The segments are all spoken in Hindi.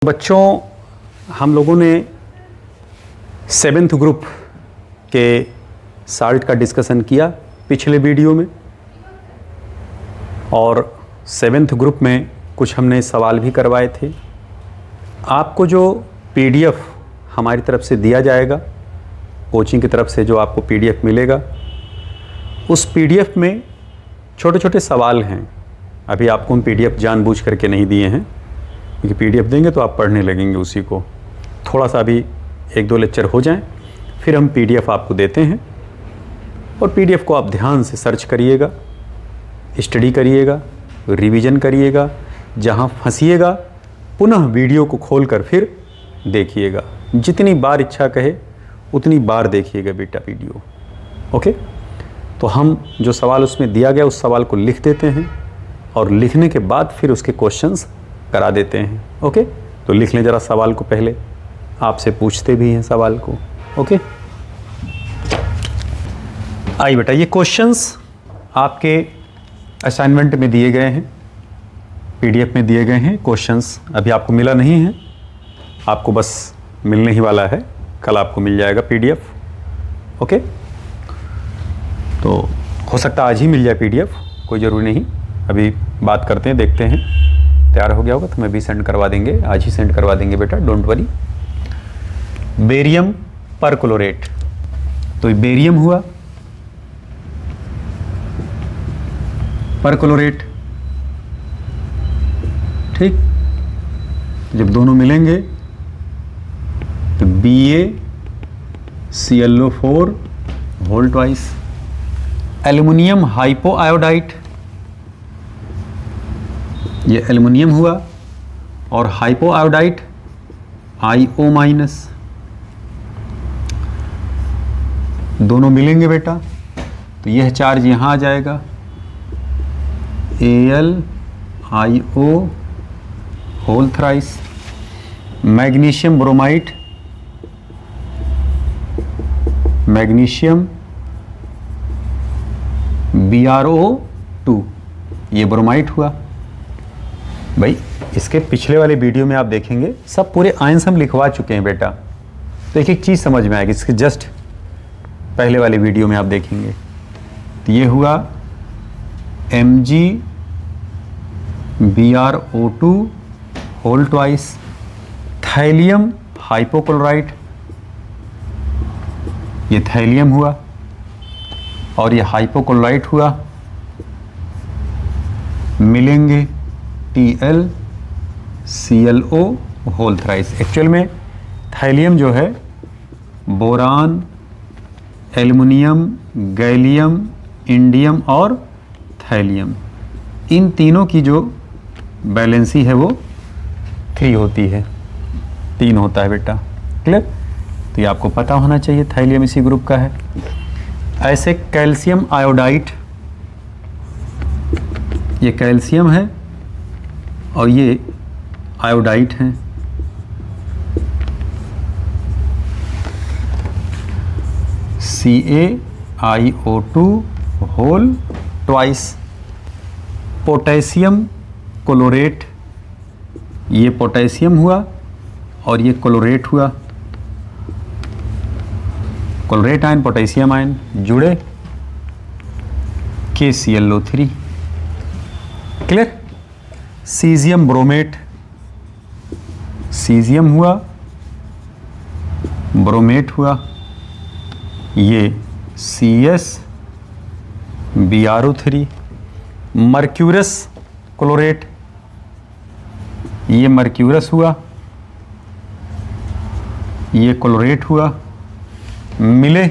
बच्चों, हम लोगों ने 7th ग्रुप के साल्ट का डिस्कशन किया पिछले वीडियो में, और 7th ग्रुप में कुछ हमने सवाल भी करवाए थे। आपको जो पीडीएफ हमारी तरफ से दिया जाएगा, कोचिंग की तरफ से जो आपको पीडीएफ मिलेगा, उस पीडीएफ में छोटे छोटे सवाल हैं। अभी आपको हम पीडीएफ जानबूझ करके नहीं दिए हैं, क्योंकि पीडीएफ देंगे तो आप पढ़ने लगेंगे उसी को। थोड़ा सा अभी 1-2 लेक्चर हो जाएं, फिर हम पीडीएफ आपको देते हैं, और पीडीएफ को आप ध्यान से सर्च करिएगा, स्टडी करिएगा, रिवीजन करिएगा। जहां फंसिएगा पुनः वीडियो को खोलकर फिर देखिएगा। जितनी बार इच्छा कहे उतनी बार देखिएगा बेटा वीडियो। ओके, तो हम जो सवाल उसमें दिया गया उस सवाल को लिख देते हैं, और लिखने के बाद फिर उसके क्वेश्चंस करा देते हैं। ओके, तो लिख लें ज़रा सवाल को, पहले आपसे पूछते भी हैं सवाल को। ओके, आइए बेटा, ये क्वेश्चंस आपके असाइनमेंट में दिए गए हैं, पीडीएफ में दिए गए हैं। क्वेश्चंस अभी आपको मिला नहीं है, आपको बस मिलने ही वाला है, कल आपको मिल जाएगा पीडीएफ। ओके, तो हो सकता है आज ही मिल जाए पीडीएफ, कोई ज़रूरी नहीं। अभी बात करते हैं, देखते हैं। तैयार हो गया होगा तो मैं भी सेंड करवा देंगे, आज ही सेंड करवा देंगे बेटा, डोंट वरी। बेरियम परक्लोरेट, तो ये बेरियम हुआ, परक्लोरेट, ठीक। जब दोनों मिलेंगे तो BaClO4 होल ट्वाइस। एल्युमिनियम हाइपोआयोडाइड, ये एल्युमिनियम हुआ, और हाइपोआयोडाइड IO-, दोनों मिलेंगे बेटा तो यह चार्ज यहाँ आ जाएगा, AlIO whole thrice. Magnesium bromide, magnesium BrO2, ये ब्रोमाइड हुआ। भाई इसके पिछले वाले वीडियो में आप देखेंगे सब पूरे आयंस हम लिखवा चुके हैं बेटा, तो एक एक चीज़ समझ में आएगी। इसके जस्ट पहले वाले वीडियो में आप देखेंगे। तो ये हुआ MgBrO2 whole twice. Thallium hypochlorite, ये थैलियम हुआ, और ये हाइपोक्लोराइड हुआ, मिलेंगे TlClO होल थ्राइस। एक्चुअल में थैलियम जो है बोरान, एल्युमिनियम, गैलियम, इंडियम और थैलियम, इन तीनों की जो बैलेंसी है वो 3 होती है, 3 होता है बेटा। क्लियर? तो ये आपको पता होना चाहिए, थैलियम इसी ग्रुप का है। ऐसे कैल्शियम आयोडाइड, ये कैल्शियम है और ये आयोडाइड हैं। CaIO2 whole twice. Potassium chlorate, ये पोटेशियम हुआ और ये क्लोरेट हुआ, क्लोरेट आयन पोटेशियम आयन जुड़े, KClO3। Clear? Caesium bromate, caesium हुआ, ब्रोमेट हुआ, ये CsBrO3। मर्क्यूरस क्लोरेट, ये मर्क्यूरस हुआ, ये क्लोरेट हुआ, मिले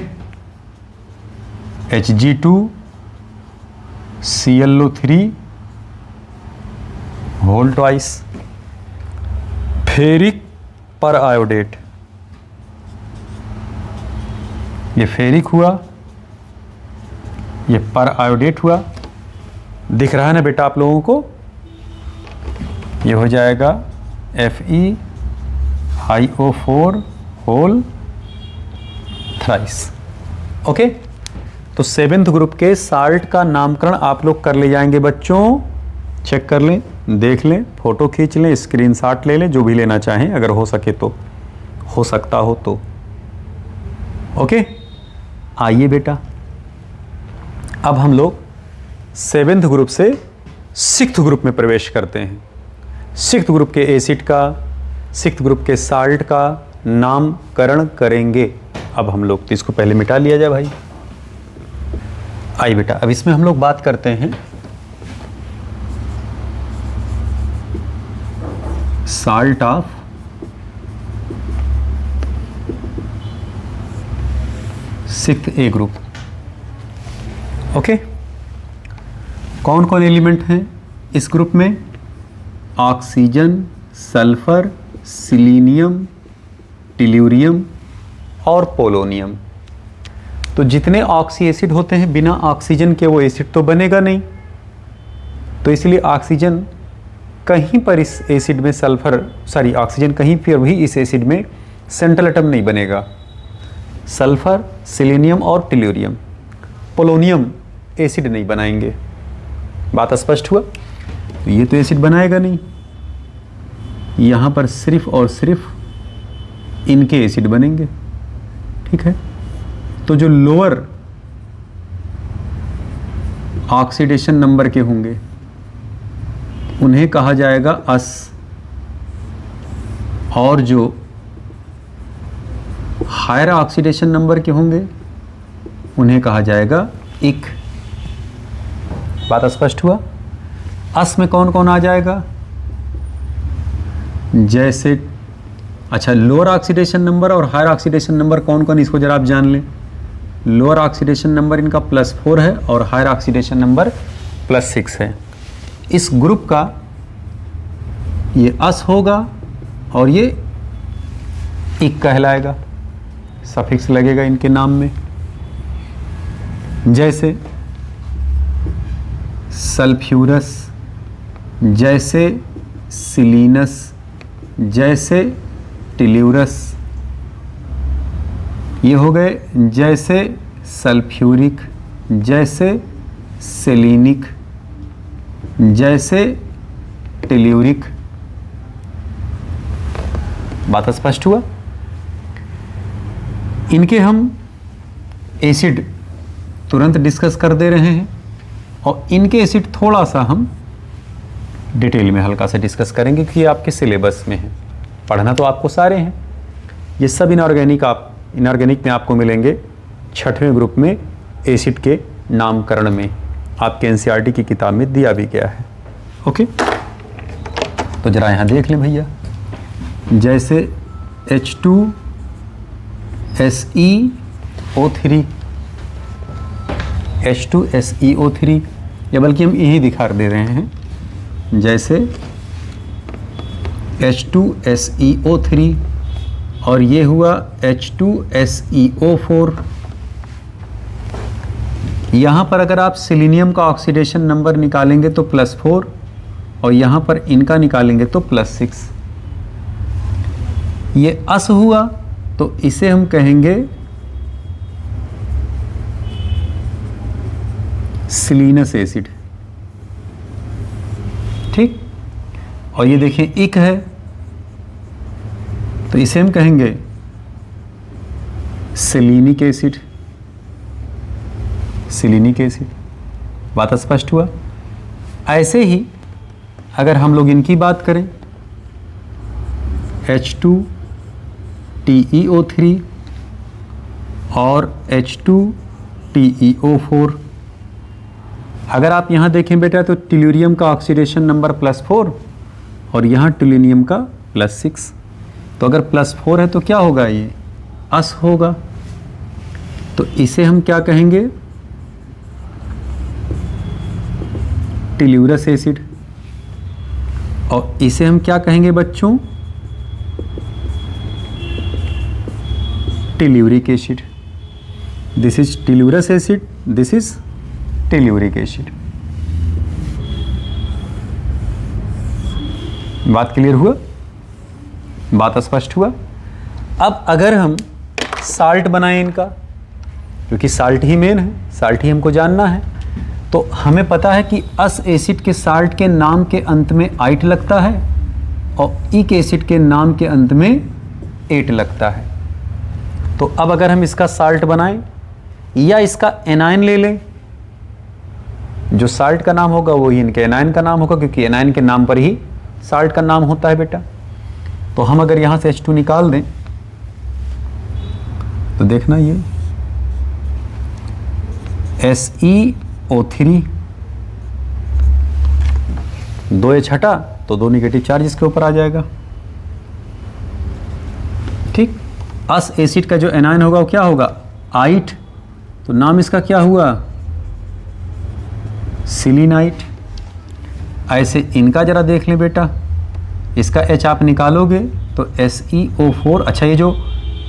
Hg2ClO3 होल ट्वाइस। फेरिक पर आयोडेट, ये फेरिक हुआ, ये पर आयोडेट हुआ। दिख रहा है ना बेटा आप लोगों को? ये हो जाएगा FeIO4 होल थ्राइस। ओके, तो 7th ग्रुप के साल्ट का नामकरण आप लोग कर ले जाएंगे बच्चों। चेक कर लें, देख लें, फ़ोटो खींच लें, स्क्रीनशॉट ले लें, जो भी लेना चाहें अगर हो सके तो, हो सकता हो तो। ओके, आइए बेटा, अब हम लोग 7th ग्रुप से 6th ग्रुप में प्रवेश करते हैं। 6th ग्रुप के एसिड का, 6th ग्रुप के साल्ट का नामकरण करेंगे अब हम लोग। तो इसको पहले मिटा लिया जाए भाई। आइए बेटा, अब इसमें हम लोग बात करते हैं salt of sixth A group. Okay, कौन कौन एलिमेंट हैं इस ग्रुप में? ऑक्सीजन, सल्फर, सिलीनियम, टेल्यूरियम और पोलोनियम। तो जितने ऑक्सी एसिड होते हैं, बिना ऑक्सीजन के वो एसिड तो बनेगा नहीं, तो इसलिए ऑक्सीजन कहीं पर इस एसिड में ऑक्सीजन कहीं पर भी इस एसिड में सेंट्रल एटम नहीं बनेगा। सल्फर, सिलीनियम और टेल्यूरियम, पोलोनियम एसिड नहीं बनाएंगे। बात स्पष्ट हुआ? तो ये तो एसिड बनाएगा नहीं, यहाँ पर सिर्फ और सिर्फ इनके एसिड बनेंगे। ठीक है, तो जो लोअर ऑक्सीडेशन नंबर के होंगे उन्हें कहा जाएगा अस, और जो हायर ऑक्सीडेशन नंबर के होंगे उन्हें कहा जाएगा इक। बात स्पष्ट हुआ? अस में कौन कौन आ जाएगा? जैसे, अच्छा, लोअर ऑक्सीडेशन नंबर और हायर ऑक्सीडेशन नंबर कौन कौन, इसको जरा आप जान लें। लोअर ऑक्सीडेशन नंबर इनका +4 है और हायर ऑक्सीडेशन नंबर +6 है। इस ग्रुप का ये अस होगा और ये इक कहलाएगा, सफिक्स लगेगा इनके नाम में। जैसे सल्फ्यूरस, जैसे सिलीनस, जैसे टेल्यूरस, ये हो गए। जैसे सल्फ्यूरिक, जैसे सेलेनिक, जैसे टेल्यूरिक। बात स्पष्ट हुआ? इनके हम एसिड तुरंत डिस्कस कर दे रहे हैं और इनके एसिड थोड़ा सा हम डिटेल में हल्का सा डिस्कस करेंगे कि ये आपके सिलेबस में है। पढ़ना तो आपको सारे हैं। ये सब इनऑर्गेनिक में आपको मिलेंगे 6वें ग्रुप में एसिड के नामकरण में, आपके एनसीईआरटी की किताब में दिया भी गया है। ओके, तो जरा यहाँ देख लें भैया। जैसे H2SeO3, H2SeO3, या बल्कि हम यही दिखा दे रहे हैं। जैसे H2SeO3 और ये हुआ H2SeO4। यहाँ पर अगर आप सिलीनियम का ऑक्सीडेशन नंबर निकालेंगे तो +4 और यहाँ पर इनका निकालेंगे तो +6। ये अस हुआ तो इसे हम कहेंगे सिलीनस एसिड। ठीक, और ये देखें इक है तो इसे हम कहेंगे सेलेनिक एसिड। सिलीनिक एसिड। बात स्पष्ट हुआ? ऐसे ही अगर हम लोग इनकी बात करें, H2TeO3 और H2TeO4, अगर आप यहाँ देखें बेटा तो टेल्यूरियम का ऑक्सीडेशन नंबर +4 और यहाँ टेल्यूरियम का +6। तो अगर +4 है तो क्या होगा? ये अस होगा। तो इसे हम क्या कहेंगे? Tellurous acid. और इसे हम क्या कहेंगे बच्चों? Telluric acid. This is tellurous acid, this is telluric acid. बात क्लियर हुआ? बात स्पष्ट हुआ? अब अगर हम साल्ट बनाएं इनका, क्योंकि साल्ट ही मेन है, साल्ट ही हमको जानना है, तो हमें पता है कि अस एसिड के साल्ट के नाम के अंत में आइट लगता है और इक एसिड के नाम के अंत में एट लगता है। तो अब अगर हम इसका साल्ट बनाएं या इसका एनायन ले लें, जो साल्ट का नाम होगा वो ही इनके एनायन का नाम होगा, क्योंकि एनायन के नाम पर ही साल्ट का नाम होता है बेटा। तो हम अगर यहाँ से H2 निकाल दें तो देखना ये SeO3, 2H हटा तो 2 नेगेटिव चार्ज इसके ऊपर आ जाएगा। ठीक, अस एसिड का जो एनायन होगा वो क्या होगा, आइट, तो नाम इसका क्या हुआ, सिलीनाइट। ऐसे इनका जरा देख लें बेटा, इसका H आप निकालोगे तो SeO4, अच्छा ये जो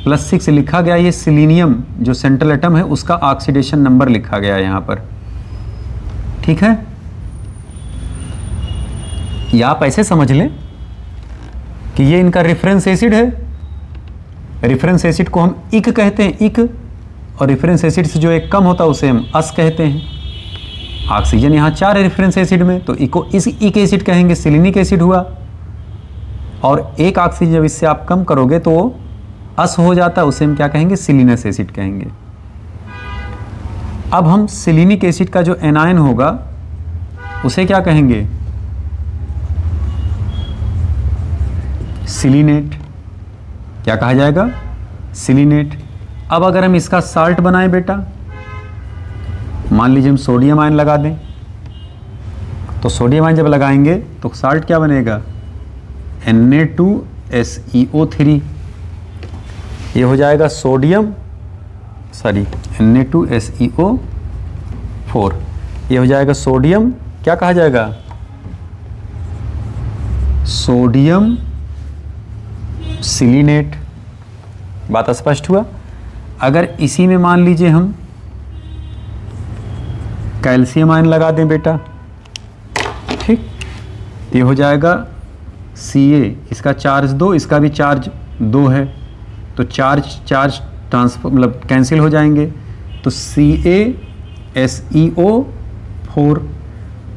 +6 लिखा गया ये सिलीनियम जो सेंट्रल एटम है उसका ऑक्सीडेशन नंबर लिखा गया है यहाँ पर, ठीक है। या आप ऐसे समझ लें कि ये इनका रेफरेंस एसिड है। रेफरेंस एसिड को हम इक कहते हैं, इक, और रेफरेंस एसिड से जो एक कम होता है उसे हम अस कहते हैं। ऑक्सीजन यहाँ 4 है रेफरेंस एसिड में, तो इको इस इक एसिड कहेंगे, सिलीनिक एसिड हुआ। और एक ऑक्सीजन जब इससे आप कम करोगे तो वो अस हो जाता है, उसे हम क्या कहेंगे, सिलीनस एसिड कहेंगे। अब हम सिलीनिक एसिड का जो एनायन होगा उसे क्या कहेंगे, सिलीनेट। क्या कहा जाएगा, सिलीनेट। अब अगर हम इसका साल्ट बनाएं बेटा, मान लीजिए हम सोडियम आयन लगा दें, तो सोडियम आयन जब लगाएंगे तो साल्ट क्या बनेगा, Na2SeO3। ये हो जाएगा सोडियम, सॉरी Na2SeO4। ये हो जाएगा सोडियम, क्या कहा जाएगा, सोडियम सिलीनेट। बात स्पष्ट हुआ। अगर इसी में मान लीजिए हम कैल्शियम आयन लगा दें बेटा, ठीक, ये हो जाएगा Ca, इसका चार्ज 2, इसका भी चार्ज 2 है, तो चार्ज ट्रांसफर मतलब कैंसिल हो जाएंगे, तो CaSeO4,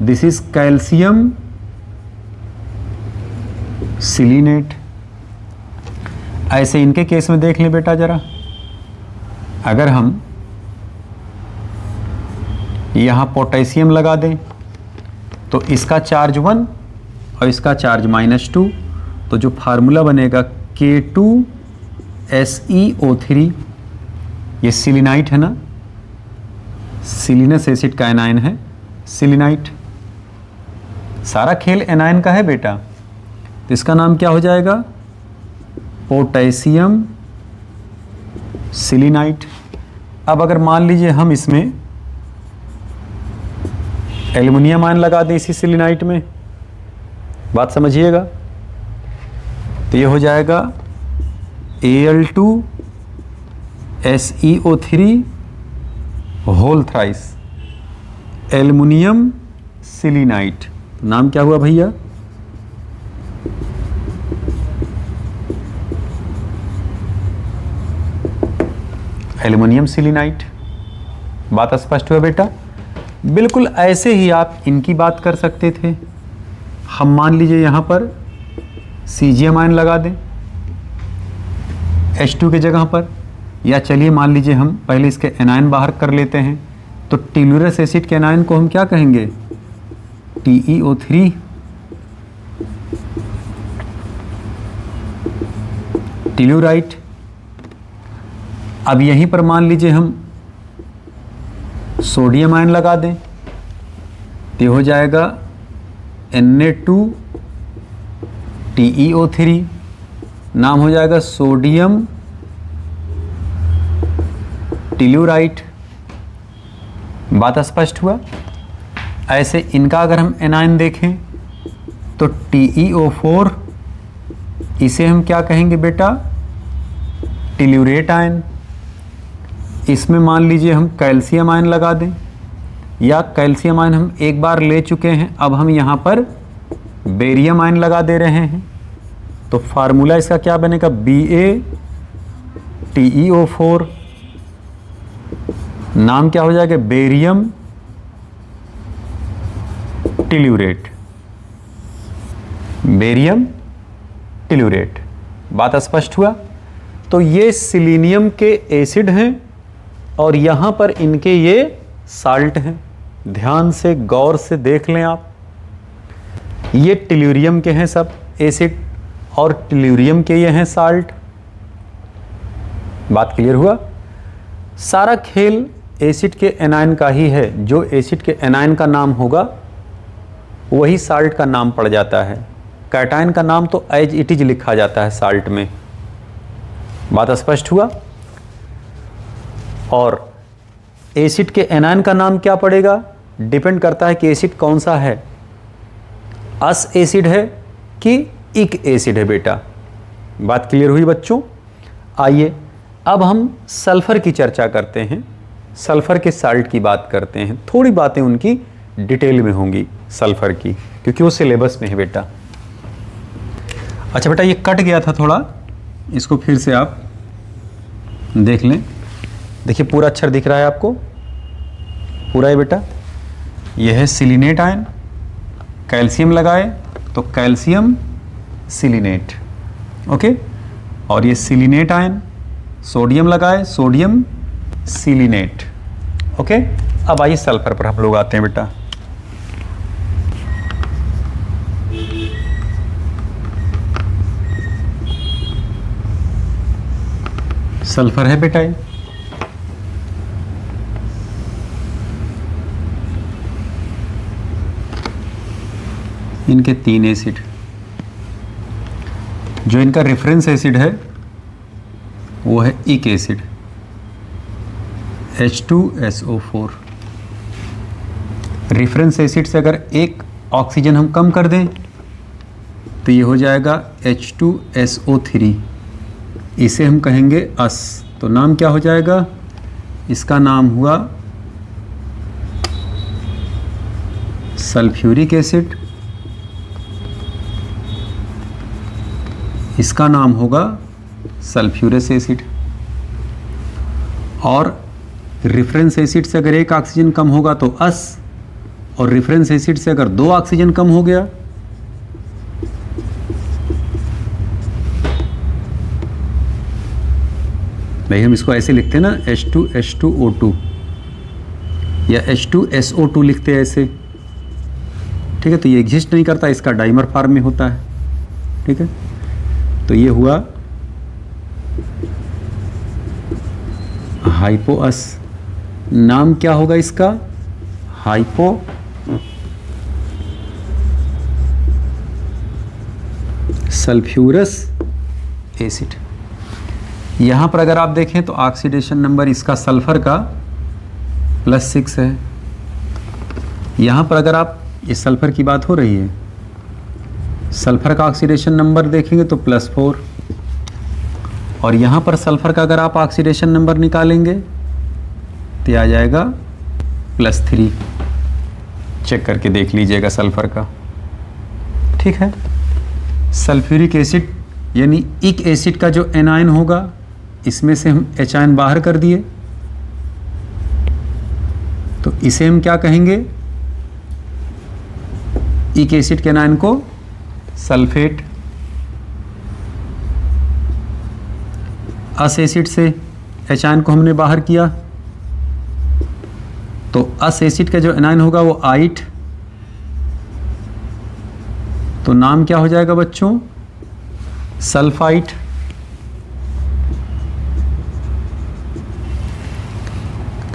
दिस इज कैल्शियम सिलीनेट। ऐसे इनके केस में देख लें बेटा जरा, अगर हम यहाँ पोटेशियम लगा दें तो इसका चार्ज 1 और इसका चार्ज -2, तो जो फार्मूला बनेगा K2SeO3, ये सिलीनाइट है ना, सिलीनस एसिड का एनायन है सिलीनाइट। सारा खेल एनायन का है बेटा, तो इसका नाम क्या हो जाएगा, पोटेशियम सिलीनाइट। अब अगर मान लीजिए हम इसमें एल्युमिनियम आयन लगा दें इसी सिलीनाइट में, बात समझिएगा, तो ये हो जाएगा Al2SeO3 होल थ्राइस, एल्युमिनियम सिलीनाइट। नाम क्या हुआ भैया, एल्युमिनियम सिलीनाइट। बात स्पष्ट हुआ बेटा। बिल्कुल ऐसे ही आप इनकी बात कर सकते थे। हम मान लीजिए यहाँ पर सीजियम आयन लगा दें H2 के जगह पर, या चलिए मान लीजिए हम पहले इसके एनायन बाहर कर लेते हैं, तो टेलुरस एसिड के एनायन को हम क्या कहेंगे, TeO3। टेलुराइट। अब यहीं पर मान लीजिए हम सोडियम आयन लगा दें, तो हो जाएगा Na2TeO3, नाम हो जाएगा सोडियम टेलुराइट। बात स्पष्ट हुआ। ऐसे इनका अगर हम एनायन देखें तो TeO4, इसे हम क्या कहेंगे बेटा, टेलुरेट आयन। इसमें मान लीजिए हम कैल्शियम आयन लगा दें, या कैल्शियम आयन हम एक बार ले चुके हैं, अब हम यहाँ पर बेरियम आयन लगा दे रहे हैं, तो फार्मूला इसका क्या बनेगा, BaTeO4। नाम क्या हो जाएगा, बेरियम टिल्यूरेट, बेरियम टिल्यूरेट। बात स्पष्ट हुआ? तो ये सिलीनियम के एसिड हैं और यहाँ पर इनके ये साल्ट हैं। ध्यान से गौर से देख लें आप, ये टिल्यूरियम के हैं सब एसिड और टिल्यूरियम के ये हैं साल्ट। बात क्लियर हुआ? सारा खेल एसिड के एनायन का ही है। जो एसिड के एनायन का नाम होगा वही साल्ट का नाम पड़ जाता है। कैटायन का नाम तो एज इट इज लिखा जाता है साल्ट में। बात स्पष्ट हुआ? और एसिड के एनायन का नाम क्या पड़ेगा? डिपेंड करता है कि एसिड कौन सा है, अस एसिड है कि इक एसिड है बेटा। बात क्लियर हुई बच्चों? आइए अब हम सल्फर की चर्चा करते हैं, सल्फर के साल्ट की बात करते हैं। थोड़ी बातें उनकी डिटेल में होंगी सल्फर की, क्योंकि वो सिलेबस में है बेटा। अच्छा बेटा, ये कट गया था थोड़ा, इसको फिर से आप देख लें। देखिए पूरा अक्षर दिख रहा है आपको, पूरा है बेटा। यह है सिलिनेट आयन, कैल्शियम लगाए तो कैल्शियम सिलिनेट, ओके। और ये सिलिनेट आयन, सोडियम लगाए सोडियम सिलिनेट, ओके। अब आइए सल्फर पर हम लोग आते हैं बेटा। सल्फर है बेटा ये, इनके 3 एसिड। जो इनका रेफरेंस एसिड है वो है इक एसिड, H2SO4। रेफरेंस एसिड से अगर एक ऑक्सीजन हम कम कर दें तो ये हो जाएगा H2SO3। इसे हम कहेंगे अस। तो नाम क्या हो जाएगा? इसका नाम हुआ सल्फ्यूरिक एसिड, इसका नाम होगा सल्फ्यूरस एसिड। और रेफरेंस एसिड से अगर एक ऑक्सीजन कम होगा तो अस, और रेफरेंस एसिड से अगर 2 ऑक्सीजन कम हो गया भाई, हम इसको ऐसे लिखते हैं ना, H2H2O2 या H2SO2 लिखते हैं ऐसे, ठीक है। तो ये एग्जिस्ट नहीं करता, इसका डाइमर फॉर्म में होता है, ठीक है। तो ये हुआ हाइपोअस। नाम क्या होगा इसका? Hypo sulphurous acid. यहां पर अगर आप देखें तो ऑक्सीडेशन नंबर इसका सल्फर का +6 है। यहां पर अगर आप, ये सल्फर की बात हो रही है, सल्फर का ऑक्सीडेशन नंबर देखेंगे तो +4, और यहाँ पर सल्फर का अगर आप ऑक्सीडेशन नंबर निकालेंगे तो ये आ जाएगा +3। चेक करके देख लीजिएगा सल्फर का, ठीक है। सल्फ्यूरिक एसिड यानी इक एसिड का जो एनायन होगा, इसमें से हम H आयन बाहर कर दिए तो इसे हम क्या कहेंगे? इक एसिड के एनायन को सल्फेट। अस एसिड से H आयन को हमने बाहर किया तो अस एसिड का जो एनायन होगा वो आइट। तो नाम क्या हो जाएगा बच्चों? सल्फाइट।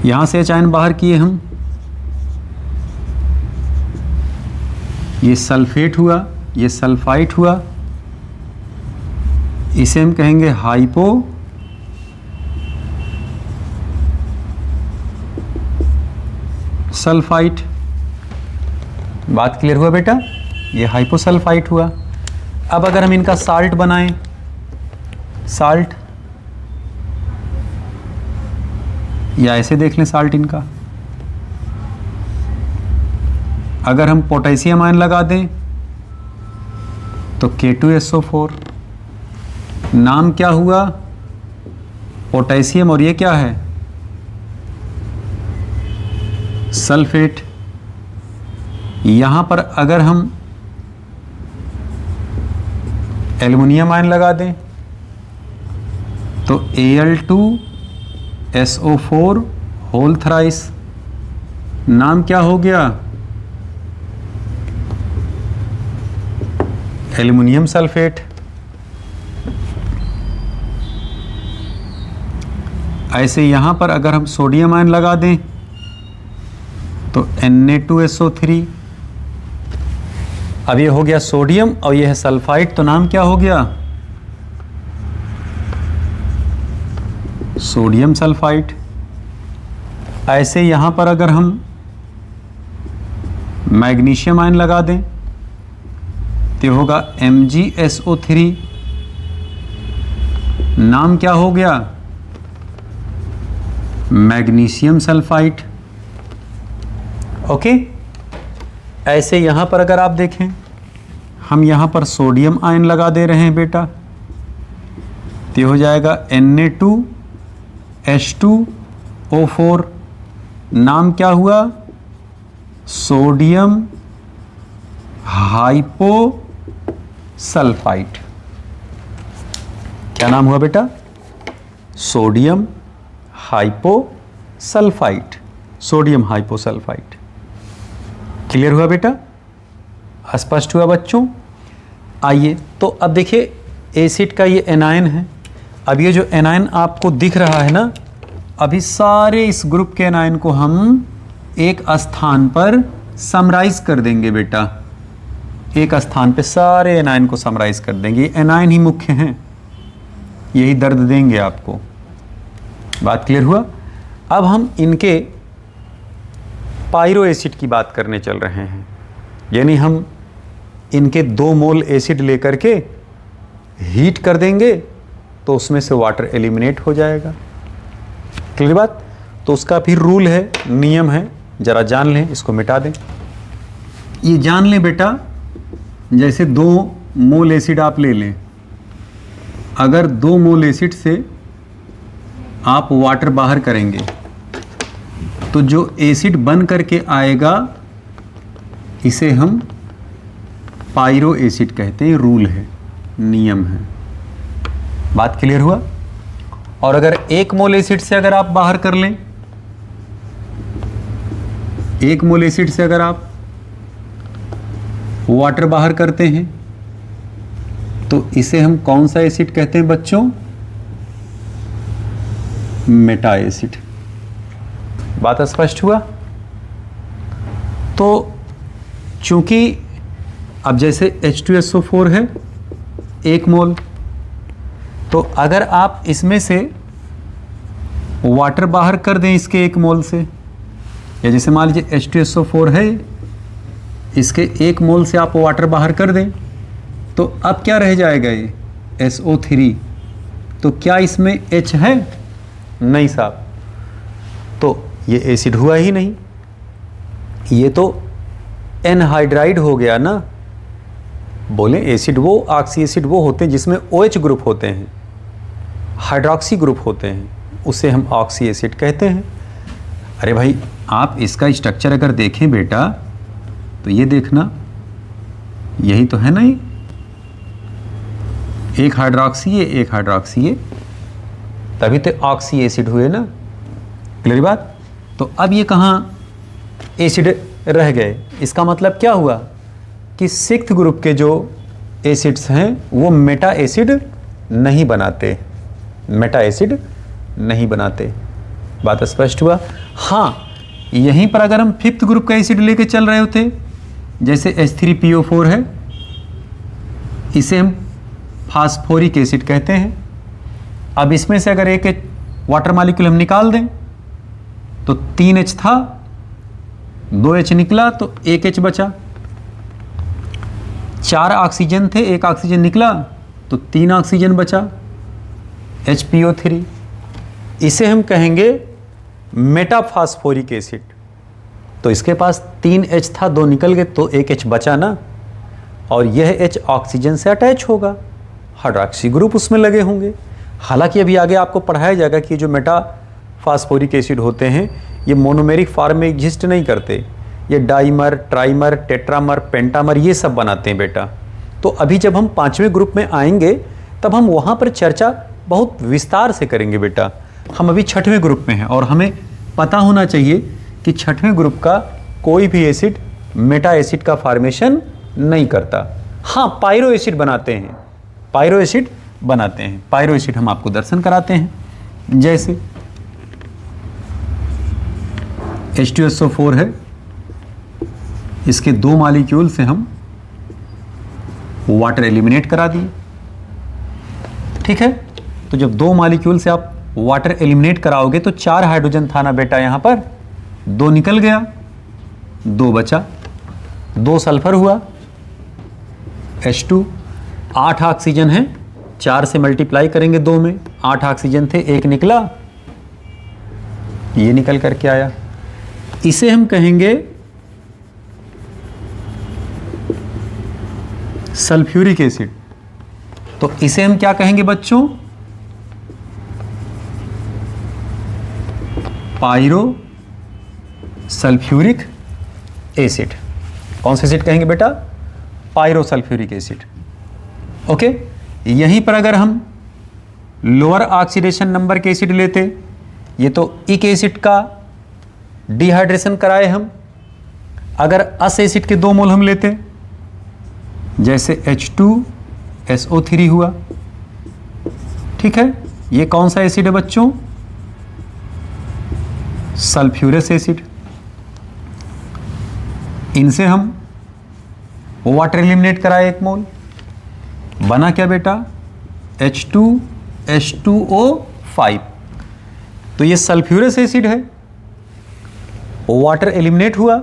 यहां से H आयन बाहर किए हम, ये सल्फेट हुआ, ये सल्फाइट हुआ। इसे हम कहेंगे हाइपो सल्फाइट। बात क्लियर हुआ बेटा? ये हाइपोसल्फाइट हुआ। अब अगर हम इनका साल्ट बनाएं, साल्ट, या ऐसे देख लें साल्ट इनका, अगर हम पोटेशियम आयन लगा दें तो K2SO4। नाम क्या हुआ? पोटेशियम, और ये क्या है? सल्फेट। यहाँ पर अगर हम एल्युमिनियम आयन लगा दें तो Al2SO4 होल थ्राइस, नाम क्या हो गया? Aluminium sulphate. ऐसे यहां पर अगर हम सोडियम आयन लगा दें तो Na2SO3। अब ये हो गया सोडियम और ये है सल्फाइड, तो नाम क्या हो गया? Sodium sulphide. ऐसे यहां पर अगर हम मैग्नीशियम आयन लगा दें तो होगा MgSO3, नाम क्या हो गया? Magnesium sulphide. ओके। ऐसे यहां पर अगर आप देखें, हम यहां पर सोडियम आयन लगा दे रहे हैं बेटा, तो हो जाएगा Na2H2O4, नाम क्या हुआ? Sodium hyposulphide. क्या नाम हुआ बेटा? Sodium hyposulphide, sodium hyposulphide. Clear हुआ बेटा? स्पष्ट हुआ बच्चों? आइए, तो अब देखिए एसिड का ये एनायन है। अब ये जो एनायन आपको दिख रहा है ना, अभी सारे इस ग्रुप के एनायन को हम एक स्थान पर समराइज कर देंगे बेटा। एक स्थान पे सारे एनायन को समराइज कर देंगे। एनायन ही मुख्य हैं, यही दर्द देंगे आपको। बात क्लियर हुआ? अब हम इनके पायरो एसिड की बात करने चल रहे हैं, यानी हम इनके 2 मोल एसिड लेकर के हीट कर देंगे तो उसमें से वाटर एलिमिनेट हो जाएगा। क्लियर बात? तो उसका फिर रूल है, नियम है, जरा जान लें, इसको मिटा दें। ये जान लें बेटा, जैसे 2 मोल एसिड आप ले लें, अगर 2 मोल एसिड से आप वाटर बाहर करेंगे तो जो एसिड बन करके आएगा इसे हम पायरो एसिड कहते हैं। रूल है, नियम है। बात क्लियर हुआ? और अगर 1 मोल एसिड से अगर आप बाहर कर लें, 1 मोल एसिड से अगर आप वाटर बाहर करते हैं तो इसे हम कौन सा एसिड कहते हैं बच्चों? Meta acid. बात स्पष्ट हुआ? तो चूंकि अब जैसे H2SO4 है 1 मोल, तो अगर आप इसमें से वाटर बाहर कर दें इसके 1 मोल से, या जैसे मान लीजिए H2SO4 है, इसके 1 मोल से आप वाटर बाहर कर दें तो अब क्या रह जाएगा? ये SO3। तो क्या इसमें H है? नहीं साहब, तो ये एसिड हुआ ही नहीं, ये तो एनहाइड्राइड हो गया ना। बोले एसिड वो, ऑक्सी एसिड वो होते हैं जिसमें OH ग्रुप होते हैं, हाइड्रोक्सी ग्रुप होते हैं, उसे हम ऑक्सी एसिड कहते हैं। अरे भाई, आप इसका स्ट्रक्चर अगर देखें बेटा तो ये देखना, यही तो है ना, ये एक हाइड्रोक्सी है, एक हाइड्रोक्सी है, तभी तो ऑक्सी एसिड हुए ना। क्लियर बात? तो अब ये कहाँ एसिड रह गए? इसका मतलब क्या हुआ कि 6th ग्रुप के जो एसिड्स हैं वो मेटा एसिड नहीं बनाते, मेटा एसिड नहीं बनाते। बात स्पष्ट हुआ? हाँ, यहीं पर अगर हम 5th ग्रुप का एसिड लेके चल रहे होते, जैसे H3PO4 है, इसे हम फास्फोरिक एसिड कहते हैं। अब इसमें से अगर एक वाटर मॉलिक्यूल हम निकाल दें तो 3H था, 2H निकला तो 1H बचा। 4 ऑक्सीजन थे, 1 ऑक्सीजन निकला तो 3 ऑक्सीजन बचा, HPO3। इसे हम कहेंगे मेटाफास्फोरिक एसिड। तो इसके पास 3H था, 2 निकल गए तो 1H बचा ना, और यह H ऑक्सीजन से अटैच होगा, हाइड्रोक्सी ग्रुप उसमें लगे होंगे। हालांकि अभी आगे आपको पढ़ाया जाएगा कि जो मेटाफास्फोरिक एसिड होते हैं ये मोनोमेरिक फॉर्म में एग्जिस्ट नहीं करते, ये डाइमर, ट्राइमर, टेट्रामर, पेंटामर, ये सब बनाते हैं बेटा। तो अभी जब हम 5वें ग्रुप में आएंगे तब हम वहाँ पर चर्चा बहुत विस्तार से करेंगे बेटा। हम अभी 6वें ग्रुप में हैं और हमें पता होना चाहिए कि 6वें ग्रुप का कोई भी एसिड मेटा एसिड का फॉर्मेशन नहीं करता। हाँ, पायरो एसिड बनाते हैं, पायरो एसिड बनाते हैं। पायरो एसिड हम आपको दर्शन कराते हैं। जैसे H2SO4 है, इसके 2 मॉलिक्यूल से हम वाटर एलिमिनेट करा दिए। ठीक है, तो जब 2 मॉलिक्यूल से आप वाटर एलिमिनेट कराओगे तो 4 हाइड्रोजन था ना बेटा, यहां पर 2 निकल गया, 2 बचा, 2 सल्फर हुआ, H2, 8 ऑक्सीजन है, 4 से मल्टीप्लाई करेंगे 2 में, 8 ऑक्सीजन थे, 1 निकला, ये निकल करके आया। इसे हम कहेंगे सल्फ्यूरिक एसिड। तो इसे हम क्या कहेंगे बच्चों? Pyro sulphuric acid. कौन सा एसिड कहेंगे बेटा? Pyro sulphuric acid. ओके, यहीं पर अगर हम लोअर ऑक्सीडेशन नंबर के एसिड लेते, ये तो इक एसिड का डिहाइड्रेशन कराए हम, अगर अस एसिड के 2 मोल हम लेते, जैसे H2SO3 हुआ। ठीक है, ये कौन सा एसिड है बच्चों? Sulphurous acid. इनसे हम वाटर एलिमिनेट कराए 1 मोल, बना क्या बेटा? H2H2O5। तो ये सल्फ्यूरस एसिड है, वाटर एलिमिनेट हुआ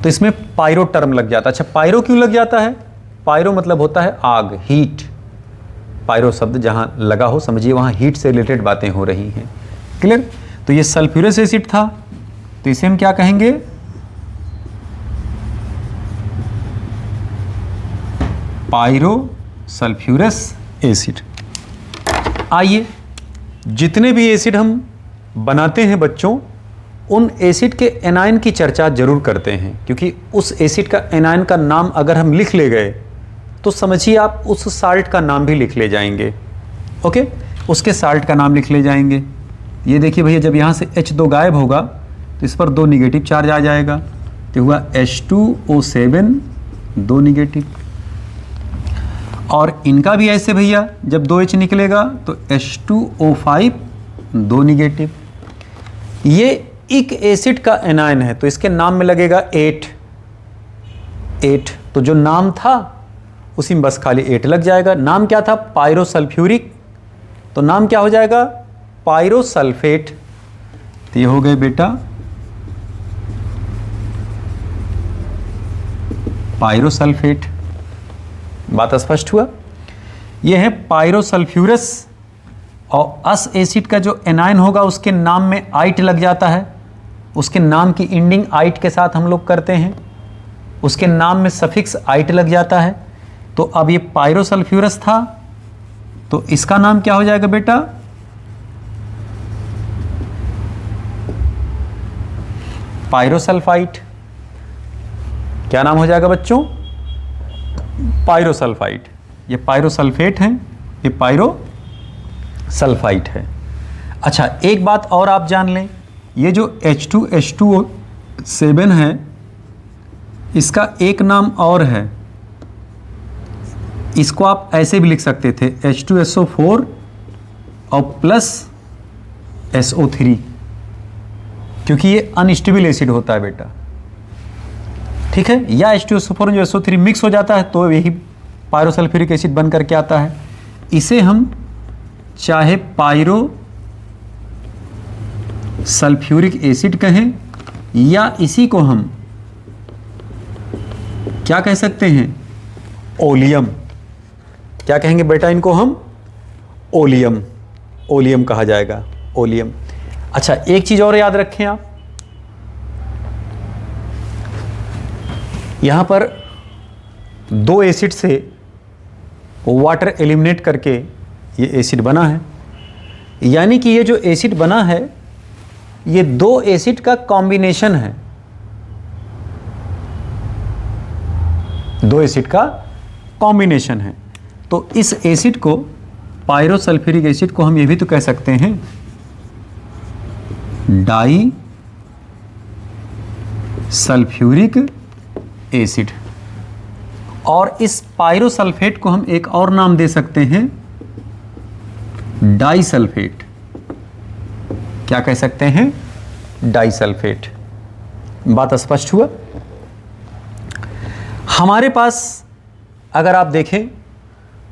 तो इसमें पायरो टर्म लग जाता है। अच्छा, पायरो क्यों लग जाता है? पायरो मतलब होता है आग, हीट। पायरो शब्द जहां लगा हो समझिए वहां हीट से रिलेटेड बातें हो रही हैं। क्लियर? तो ये सल्फ्यूरस एसिड था, तो इसे हम क्या कहेंगे? Pyro sulphurous acid. आइए, जितने भी एसिड हम बनाते हैं बच्चों, उन एसिड के एनायन की चर्चा जरूर करते हैं, क्योंकि उस एसिड का एनायन का नाम अगर हम लिख ले गए तो समझिए आप उस साल्ट का नाम भी लिख ले जाएंगे। ओके, उसके साल्ट का नाम लिख ले जाएंगे। ये देखिए भैया, जब यहाँ से H2 गायब होगा तो इस पर 2 निगेटिव चार्ज आ जाएगा, तो हुआ H2O7, 2 निगेटिव। और इनका भी ऐसे भैया, जब 2H निकलेगा तो H2O5, 2 निगेटिव। ये इक एसिड का एनायन है तो इसके नाम में लगेगा 8। तो जो नाम था उसी में बस खाली 8 लग जाएगा। नाम क्या था? पायरोसल्फ्यूरिक, तो नाम क्या हो जाएगा? पायरोसल्फेट। तो ये हो गए बेटा पायरोसल्फेट। बात स्पष्ट हुआ? ये है पायरोसल्फ्यूरस, और अस एसिड का जो एनायन होगा उसके नाम में आइट लग जाता है, उसके नाम की इंडिंग आइट के साथ हम लोग करते हैं, उसके नाम में सफिक्स आइट लग जाता है। तो अब ये पायरोसल्फ्यूरस था, तो इसका नाम क्या हो जाएगा बेटा? पायरोसल्फाइट। क्या नाम हो जाएगा बच्चों? पायरोसल्फाइट। ये पायरोसल्फेट है, ये पायरोसल्फाइट है। अच्छा, एक बात और आप जान लें, ये जो H2H2O7 है, इसका एक नाम और है, इसको आप ऐसे भी लिख सकते थे, H2SO4 और प्लस SO3, क्योंकि ये अनस्टेबल एसिड होता है बेटा। ठीक है, या H2SO4 जो SO3 मिक्स हो जाता है तो यही पायरोसल्फ्यूरिक एसिड बन करके आता है। इसे हम चाहे पायरो सल्फ्यूरिक एसिड कहें, या इसी को हम क्या कह सकते हैं? ओलियम। क्या कहेंगे बेटा? इनको हम ओलियम, ओलियम कहा जाएगा, ओलियम। अच्छा, एक चीज और याद रखें आप, यहां पर 2 एसिड से वाटर एलिमिनेट करके ये एसिड बना है, यानी कि ये जो एसिड बना है ये 2 एसिड का कॉम्बिनेशन है। दो एसिड का कॉम्बिनेशन है। तो इस एसिड को, पायरोसल्फ्यूरिक एसिड को, हम ये भी तो कह सकते हैं डाई सल्फ्यूरिक एसिड। और इस पायरोसल्फेट को हम एक और नाम दे सकते हैं डाइसल्फेट। क्या कह सकते हैं? डाइसल्फेट। बात स्पष्ट हुआ? हमारे पास अगर आप देखें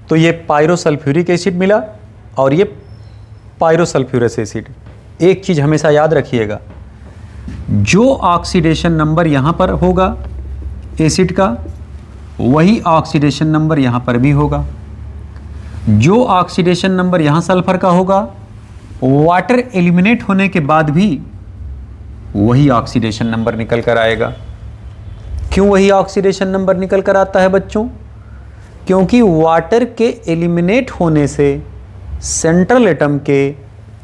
तो ये पायरोसल्फ्यूरिक एसिड मिला और ये पायरोसल्फ्यूरस एसिड। एक चीज हमेशा याद रखिएगा, जो ऑक्सीडेशन नंबर यहां पर होगा एसिड का, वही ऑक्सीडेशन नंबर यहां पर भी होगा। जो ऑक्सीडेशन नंबर यहां सल्फर का होगा, वाटर एलिमिनेट होने के बाद भी वही ऑक्सीडेशन नंबर निकल कर आएगा। क्यों वही ऑक्सीडेशन नंबर निकल कर आता है बच्चों? क्योंकि वाटर के एलिमिनेट होने से सेंट्रल एटम के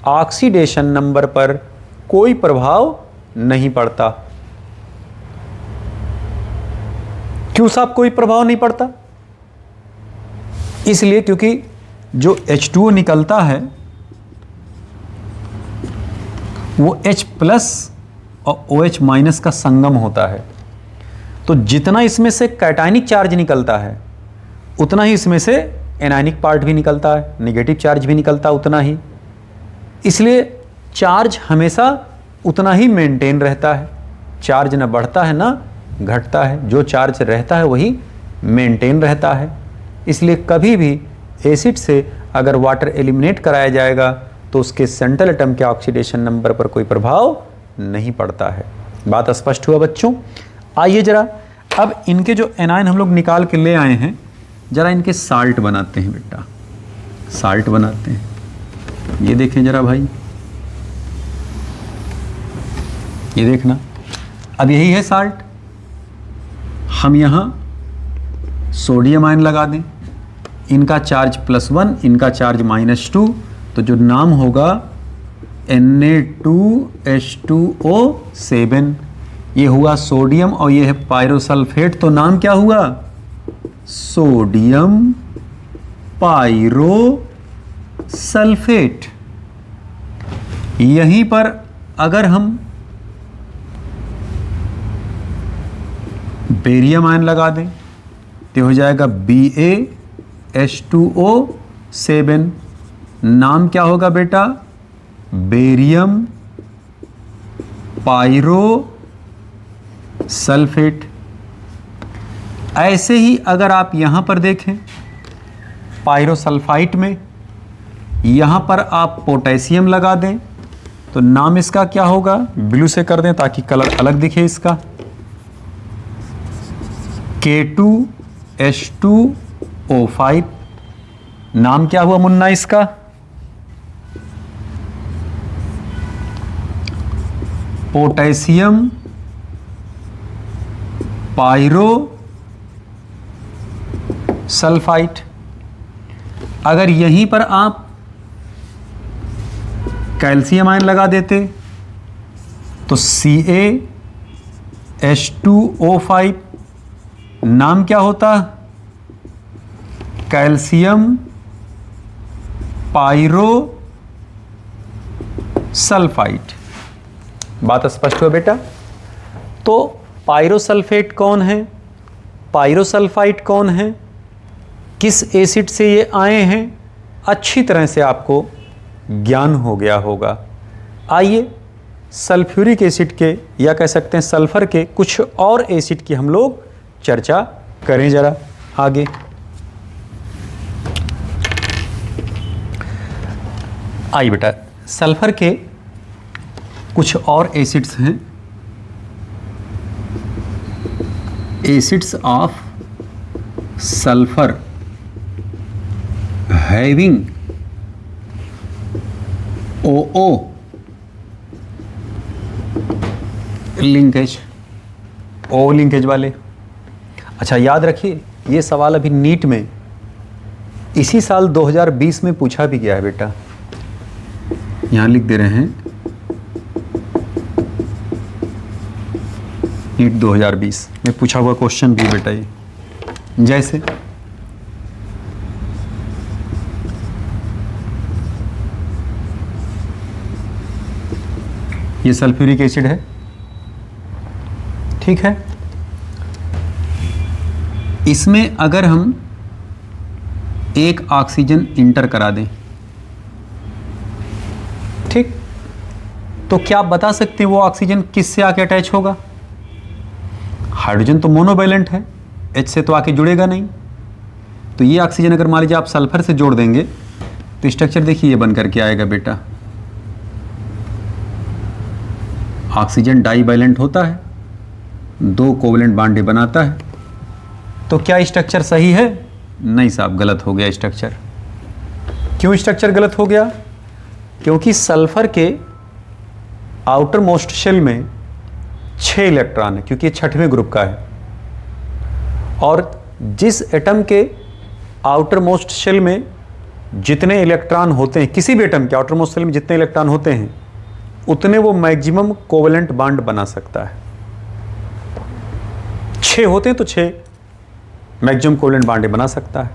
ऑक्सीडेशन नंबर पर कोई प्रभाव नहीं पड़ता। क्यों साहब कोई प्रभाव नहीं पड़ता? इसलिए क्योंकि जो H2O निकलता है वो H प्लस और OH माइनस का संगम होता है। तो जितना इसमें से कैटायनिक चार्ज निकलता है उतना ही इसमें से एनायनिक पार्ट भी निकलता है, नेगेटिव चार्ज भी निकलता उतना ही। इसलिए चार्ज हमेशा उतना ही मेंटेन रहता है। चार्ज ना बढ़ता है ना घटता है, जो चार्ज रहता है वही मेंटेन रहता है। इसलिए कभी भी एसिड से अगर वाटर एलिमिनेट कराया जाएगा तो उसके सेंट्रल एटम के ऑक्सीडेशन नंबर पर कोई प्रभाव नहीं पड़ता है। बात स्पष्ट हुआ बच्चों? आइए जरा अब इनके जो एनायन हम लोग निकाल के ले आए हैं, जरा इनके साल्ट बनाते हैं बेटा, साल्ट बनाते हैं। ये देखें जरा भाई, ये देखना, अब यही है साल्ट। हम यहाँ सोडियम आयन लगा दें, इनका चार्ज +1, इनका चार्ज -2, तो जो नाम होगा Na2H2O7। ये हुआ सोडियम और ये है पायरोसल्फेट, तो नाम क्या हुआ? सोडियम पायरोसल्फेट। यहीं पर अगर हम बेरियम आयन लगा दें तो हो जाएगा BaH2O7। नाम क्या होगा बेटा? बेरियम पायरोसल्फेट। ऐसे ही अगर आप यहां पर देखें पायरोसल्फाइट में, यहां पर आप पोटेशियम लगा दें तो नाम इसका क्या होगा? ब्लू से कर दें ताकि कलर अलग दिखे इसका। K2H2O5। नाम क्या हुआ मुन्ना इसका? पोटेशियम पायरोसल्फाइट। अगर यहीं पर आप कैल्शियम आयन लगा देते तो CaH2O5। नाम क्या होता? कैल्शियम पायरोसल्फाइट। बात स्पष्ट हुआ बेटा? तो पायरोसल्फेट कौन है, पायरोसल्फाइट कौन है, किस एसिड से ये आए हैं, अच्छी तरह से आपको ज्ञान हो गया होगा। आइए सल्फ्यूरिक एसिड के, या कह सकते हैं सल्फर के कुछ और एसिड की हम लोग चर्चा करें जरा आगे। आइए बेटा, सल्फर के कुछ और एसिड्स हैं। Acids of sulphur having OO linkage, O linkage वाले। अच्छा याद रखिए, ये सवाल अभी नीट में इसी साल 2020 में पूछा भी गया है बेटा। यहां लिख दे रहे हैं नीट 2020 में पूछा हुआ क्वेश्चन भी बेटा ये। जैसे ये सल्फ्यूरिक एसिड है, ठीक है। इसमें अगर हम एक ऑक्सीजन इंटर करा दें, ठीक, तो क्या आप बता सकते हैं वो ऑक्सीजन किससे आके अटैच होगा? हाइड्रोजन तो मोनोवैलेंट है, H से तो आके जुड़ेगा नहीं। तो ये ऑक्सीजन अगर मान लीजिए आप सल्फर से जोड़ देंगे तो स्ट्रक्चर देखिए ये बन करके आएगा बेटा। ऑक्सीजन डाईवैलेंट होता है, 2 कोवैलेंट बॉन्ड बनाता है। तो क्या स्ट्रक्चर सही है? नहीं साहब, गलत हो गया स्ट्रक्चर। क्यों स्ट्रक्चर गलत हो गया? क्योंकि सल्फर के आउटर मोस्ट शेल में 6 इलेक्ट्रॉन है, क्योंकि ये 6वें ग्रुप का है। और जिस एटम के आउटर मोस्ट शेल में जितने इलेक्ट्रॉन होते हैं, किसी भी एटम के आउटर मोस्ट शेल में जितने इलेक्ट्रॉन होते हैं उतने वो मैक्सिमम कोवैलेंट बॉन्ड बना सकता है। 6 होते हैं तो 6 मैक्सिमम कोवैलेंट बॉन्ड बना सकता है।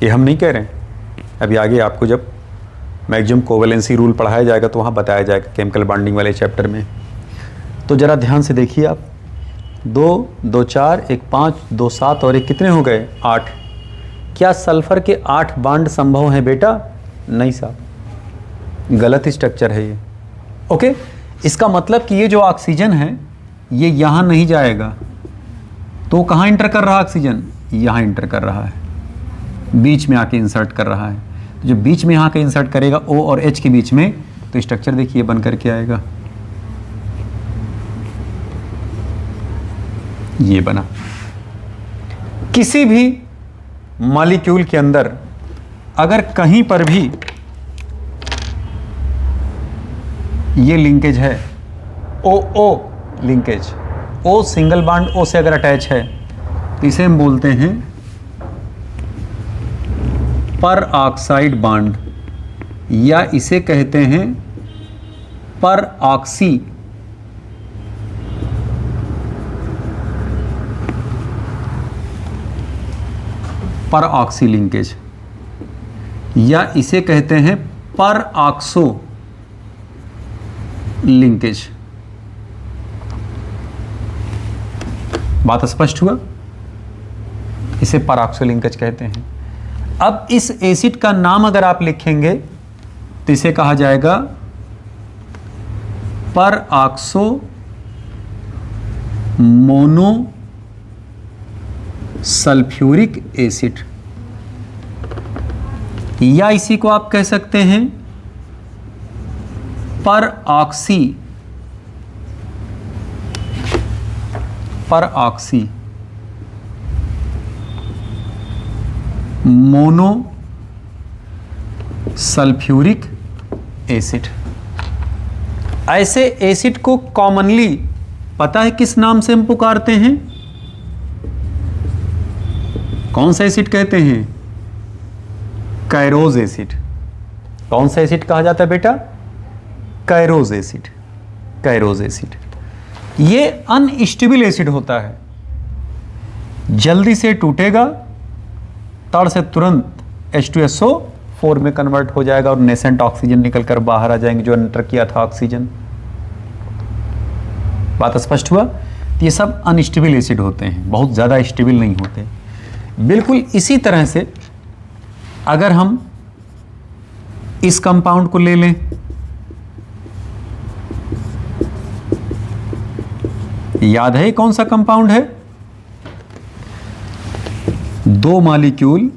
ये हम नहीं कह रहे हैं, अभी आगे आपको जब मैक्सिमम कोवैलेंसी रूल पढ़ाया जाएगा तो वहाँ बताया जाएगा केमिकल बॉन्डिंग वाले चैप्टर में। तो ज़रा ध्यान से देखिए आप, 2, 2, 4, 1, 5, 2, 7 और 1 कितने हो गए? 8। क्या सल्फर के 8 बॉन्ड संभव हैं बेटा? नहीं साहब, गलत स्ट्रक्चर है ये। ओके, इसका मतलब कि ये जो ऑक्सीजन है ये यहाँ नहीं जाएगा, तो कहाँ इंटर कर रहा है ऑक्सीजन? यहाँ इंटर कर रहा है, बीच में आके इंसर्ट कर रहा है। तो जो बीच में यहाँ के इंसर्ट करेगा O और H के बीच में, तो स्ट्रक्चर देखिए बन करके आएगा, ये बना। किसी भी मॉलिक्यूल के अंदर अगर कहीं पर भी ये लिंकेज है, O linkage, O single bond O से अगर अटैच है तो इसे हम बोलते हैं पर ऑक्साइड बॉन्ड, या इसे कहते हैं पर ऑक्सी लिंकेज, या इसे कहते हैं पर ऑक्सो लिंकेज। बात स्पष्ट हुआ? इसे परऑक्सो लिंकेज कहते हैं। अब इस एसिड का नाम अगर आप लिखेंगे तो इसे कहा जाएगा परऑक्सो मोनो सल्फ्यूरिक एसिड, या इसी को आप कह सकते हैं परऑक्सी मोनो सल्फ्यूरिक एसिड। ऐसे एसिड को कॉमनली पता है किस नाम से हम पुकारते हैं? कौन सा एसिड कहते हैं? कैरोज एसिड। कौन सा एसिड कहा जाता है बेटा? कैरोज एसिड। कैरोज एसिड ये अनस्टेबल एसिड होता है, जल्दी से टूटेगा, तड़ से तुरंत H2SO4 में कन्वर्ट हो जाएगा और नेसेंट ऑक्सीजन निकल कर बाहर आ जाएंगे जो एंटर किया था ऑक्सीजन। बात स्पष्ट हुआ? ये सब अनस्टेबल एसिड होते हैं, बहुत ज़्यादा स्टेबल नहीं होते। बिल्कुल इसी तरह से अगर हम इस कंपाउंड को ले लें, याद है कौन सा कंपाउंड है? 2 मॉलिक्यूल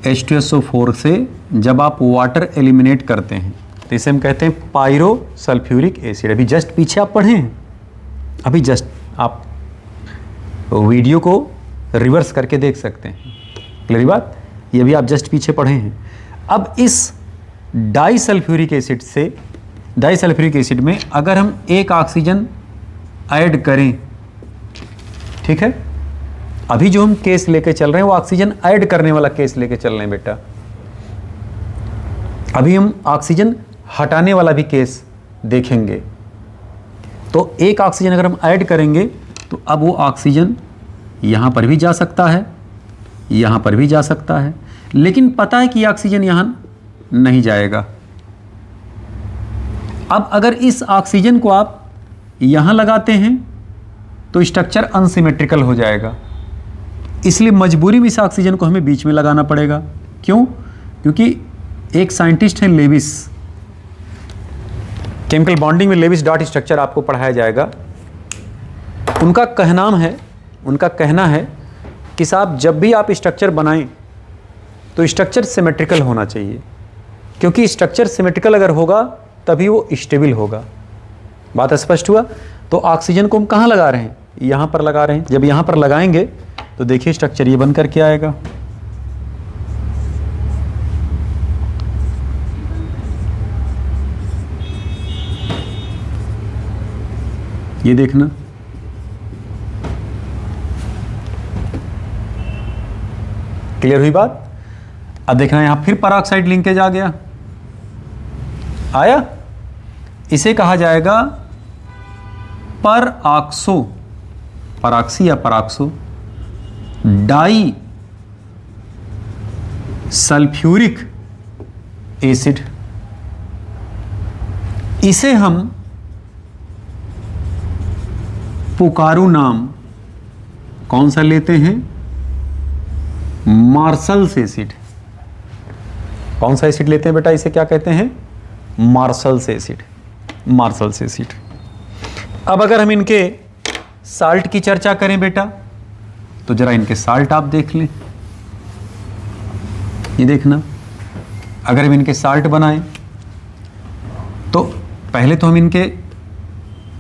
H2SO4 से जब आप वाटर एलिमिनेट करते हैं तो इसे हम कहते हैं पायरो सल्फ्यूरिक एसिड। अभी जस्ट पीछे आप पढ़े हैं, अभी जस्ट आप वीडियो को रिवर्स करके देख सकते हैं। क्लियर बात? ये भी आप जस्ट पीछे पढ़े हैं। अब इस डाइसल्फ्यूरिक एसिड से, डाइसल्फ्यूरिक एसिड में अगर हम एक ऑक्सीजन ऐड करें, ठीक है, अभी जो हम केस लेके चल रहे हैं वो ऑक्सीजन ऐड करने वाला केस लेके चल रहे हैं बेटा। अभी हम ऑक्सीजन हटाने वाला भी केस देखेंगे। तो एक ऑक्सीजन अगर हम ऐड करेंगे तो अब वो ऑक्सीजन यहाँ पर भी जा सकता है, यहाँ पर भी जा सकता है, लेकिन पता है कि ऑक्सीजन यहाँ नहीं जाएगा। अब अगर इस ऑक्सीजन को आप यहाँ लगाते हैं तो स्ट्रक्चर अनसिमेट्रिकल हो जाएगा, इसलिए मजबूरी में इस ऑक्सीजन को हमें बीच में लगाना पड़ेगा। क्यों? क्योंकि एक साइंटिस्ट हैं लेविस, केमिकल बॉन्डिंग में लेविस डॉट स्ट्रक्चर आपको पढ़ाया जाएगा। उनका कहना है कि साहब जब भी आप स्ट्रक्चर बनाएं तो स्ट्रक्चर सिमेट्रिकल होना चाहिए, क्योंकि स्ट्रक्चर सिमेट्रिकल अगर होगा तभी वो स्टेबल होगा। बात स्पष्ट हुआ? तो ऑक्सीजन को हम कहाँ लगा रहे हैं? यहाँ पर लगा रहे हैं। जब यहाँ पर लगाएंगे तो देखिए स्ट्रक्चर ये बन करके आएगा। ये देखना, क्लियर हुई बात? अब देखना यहां फिर पेरोक्साइड लिंकेज आ गया, आया। इसे कहा जाएगा पराक्सी या पराक्सो डाई सल्फ्यूरिक एसिड। इसे हम पुकारू नाम कौन सा लेते हैं? Marshals acid. कौन सा एसिड लेते हैं बेटा? इसे क्या कहते हैं? Marshals acid. Marshals acid. अब अगर हम इनके साल्ट की चर्चा करें बेटा, तो जरा इनके साल्ट आप देख लें। ये देखना, अगर हम इनके साल्ट बनाएं तो पहले तो हम इनके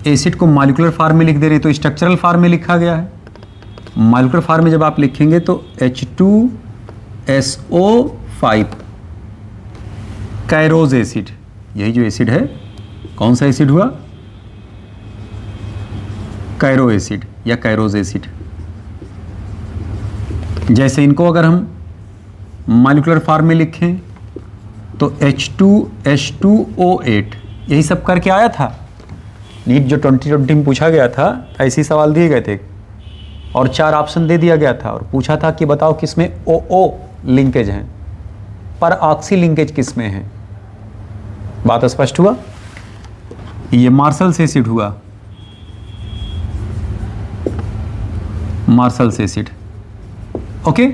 एसिड को मॉलिक्यूलर फॉर्म में लिख दे रहे हैं, तो स्ट्रक्चरल फॉर्म में लिखा गया है। मॉलिक्यूलर फॉर्म में जब आप लिखेंगे तो H2SO5 कैरोज एसिड, यही जो एसिड है, कौन सा एसिड हुआ? कैरो एसिड या कैरोज एसिड। जैसे इनको अगर हम मॉलिक्यूलर फॉर्म में लिखें तो H2H2O8, यही सब करके आया था। नीट जो 2020 में पूछा गया था, ऐसे सवाल दिए गए थे और 4 ऑप्शन दे दिया गया था और पूछा था कि बताओ किसमें OO लिंकेज हैं, पर ऑक्सी लिंकेज किसमें है। बात स्पष्ट हुआ? ये मार्शल्स एसिड हुआ, मार्शल्स एसिड। ओके,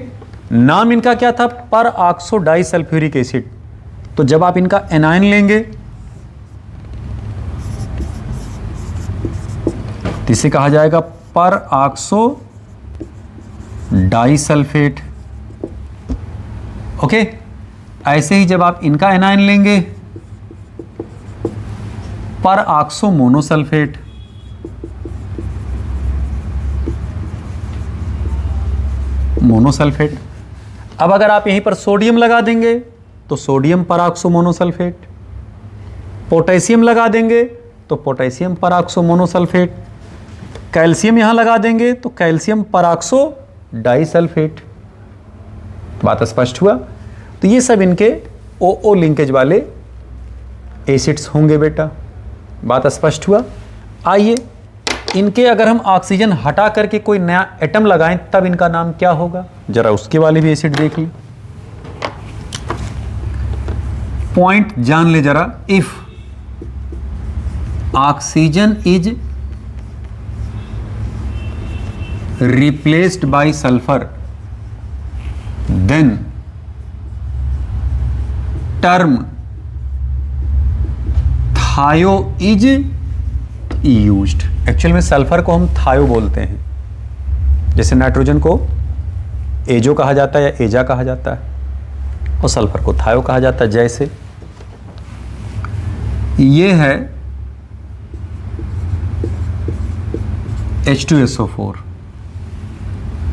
नाम इनका क्या था? पर ऑक्सो डाई सल्फ्यूरिक एसिड। तो जब आप इनका एनायन लेंगे तो इसे कहा जाएगा पर ऑक्सो डाइसल्फेट। ओके, ऐसे ही जब आप इनका एनायन लेंगे पर ऑक्सो मोनोसल्फेट। मोनोसल्फेट। अब अगर आप यहीं पर सोडियम लगा देंगे तो सोडियम पर ऑक्सो मोनोसल्फेट। पोटेशियम लगा देंगे तो पोटेशियम पर ऑक्सो मोनोसल्फेट। कैल्शियम यहां लगा देंगे तो कैल्शियम परऑक्सो डाइसल्फेट। बात स्पष्ट हुआ? तो ये सब इनके OO लिंकेज वाले एसिड्स होंगे बेटा। बात स्पष्ट हुआ? आइए, इनके अगर हम ऑक्सीजन हटा करके कोई नया एटम लगाएं तब इनका नाम क्या होगा? जरा उसके वाले भी एसिड देख लें। पॉइंट जान ले जरा। If oxygen is replaced by sulfur, then term थायो इज यूज्ड। एक्चुअल में सल्फर को हम थायो बोलते हैं, जैसे नाइट्रोजन को एजो कहा जाता है या एजा कहा जाता है, और सल्फर को थायो कहा जाता है। जैसे ये है H2SO4,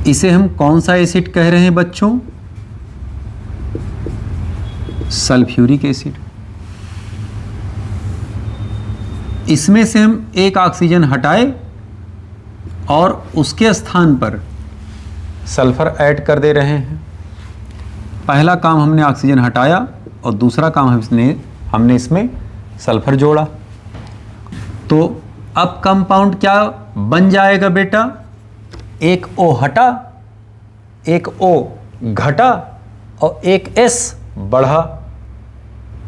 इसे हम कौन सा एसिड कह रहे हैं बच्चों? Sulphuric acid. इसमें से हम एक ऑक्सीजन हटाए और उसके स्थान पर सल्फर ऐड कर दे रहे हैं। पहला काम हमने ऑक्सीजन हटाया और दूसरा काम हमने इसमें सल्फर जोड़ा। तो अब कंपाउंड क्या बन जाएगा बेटा? एक O हटा, एक O घटा और एक S बढ़ा।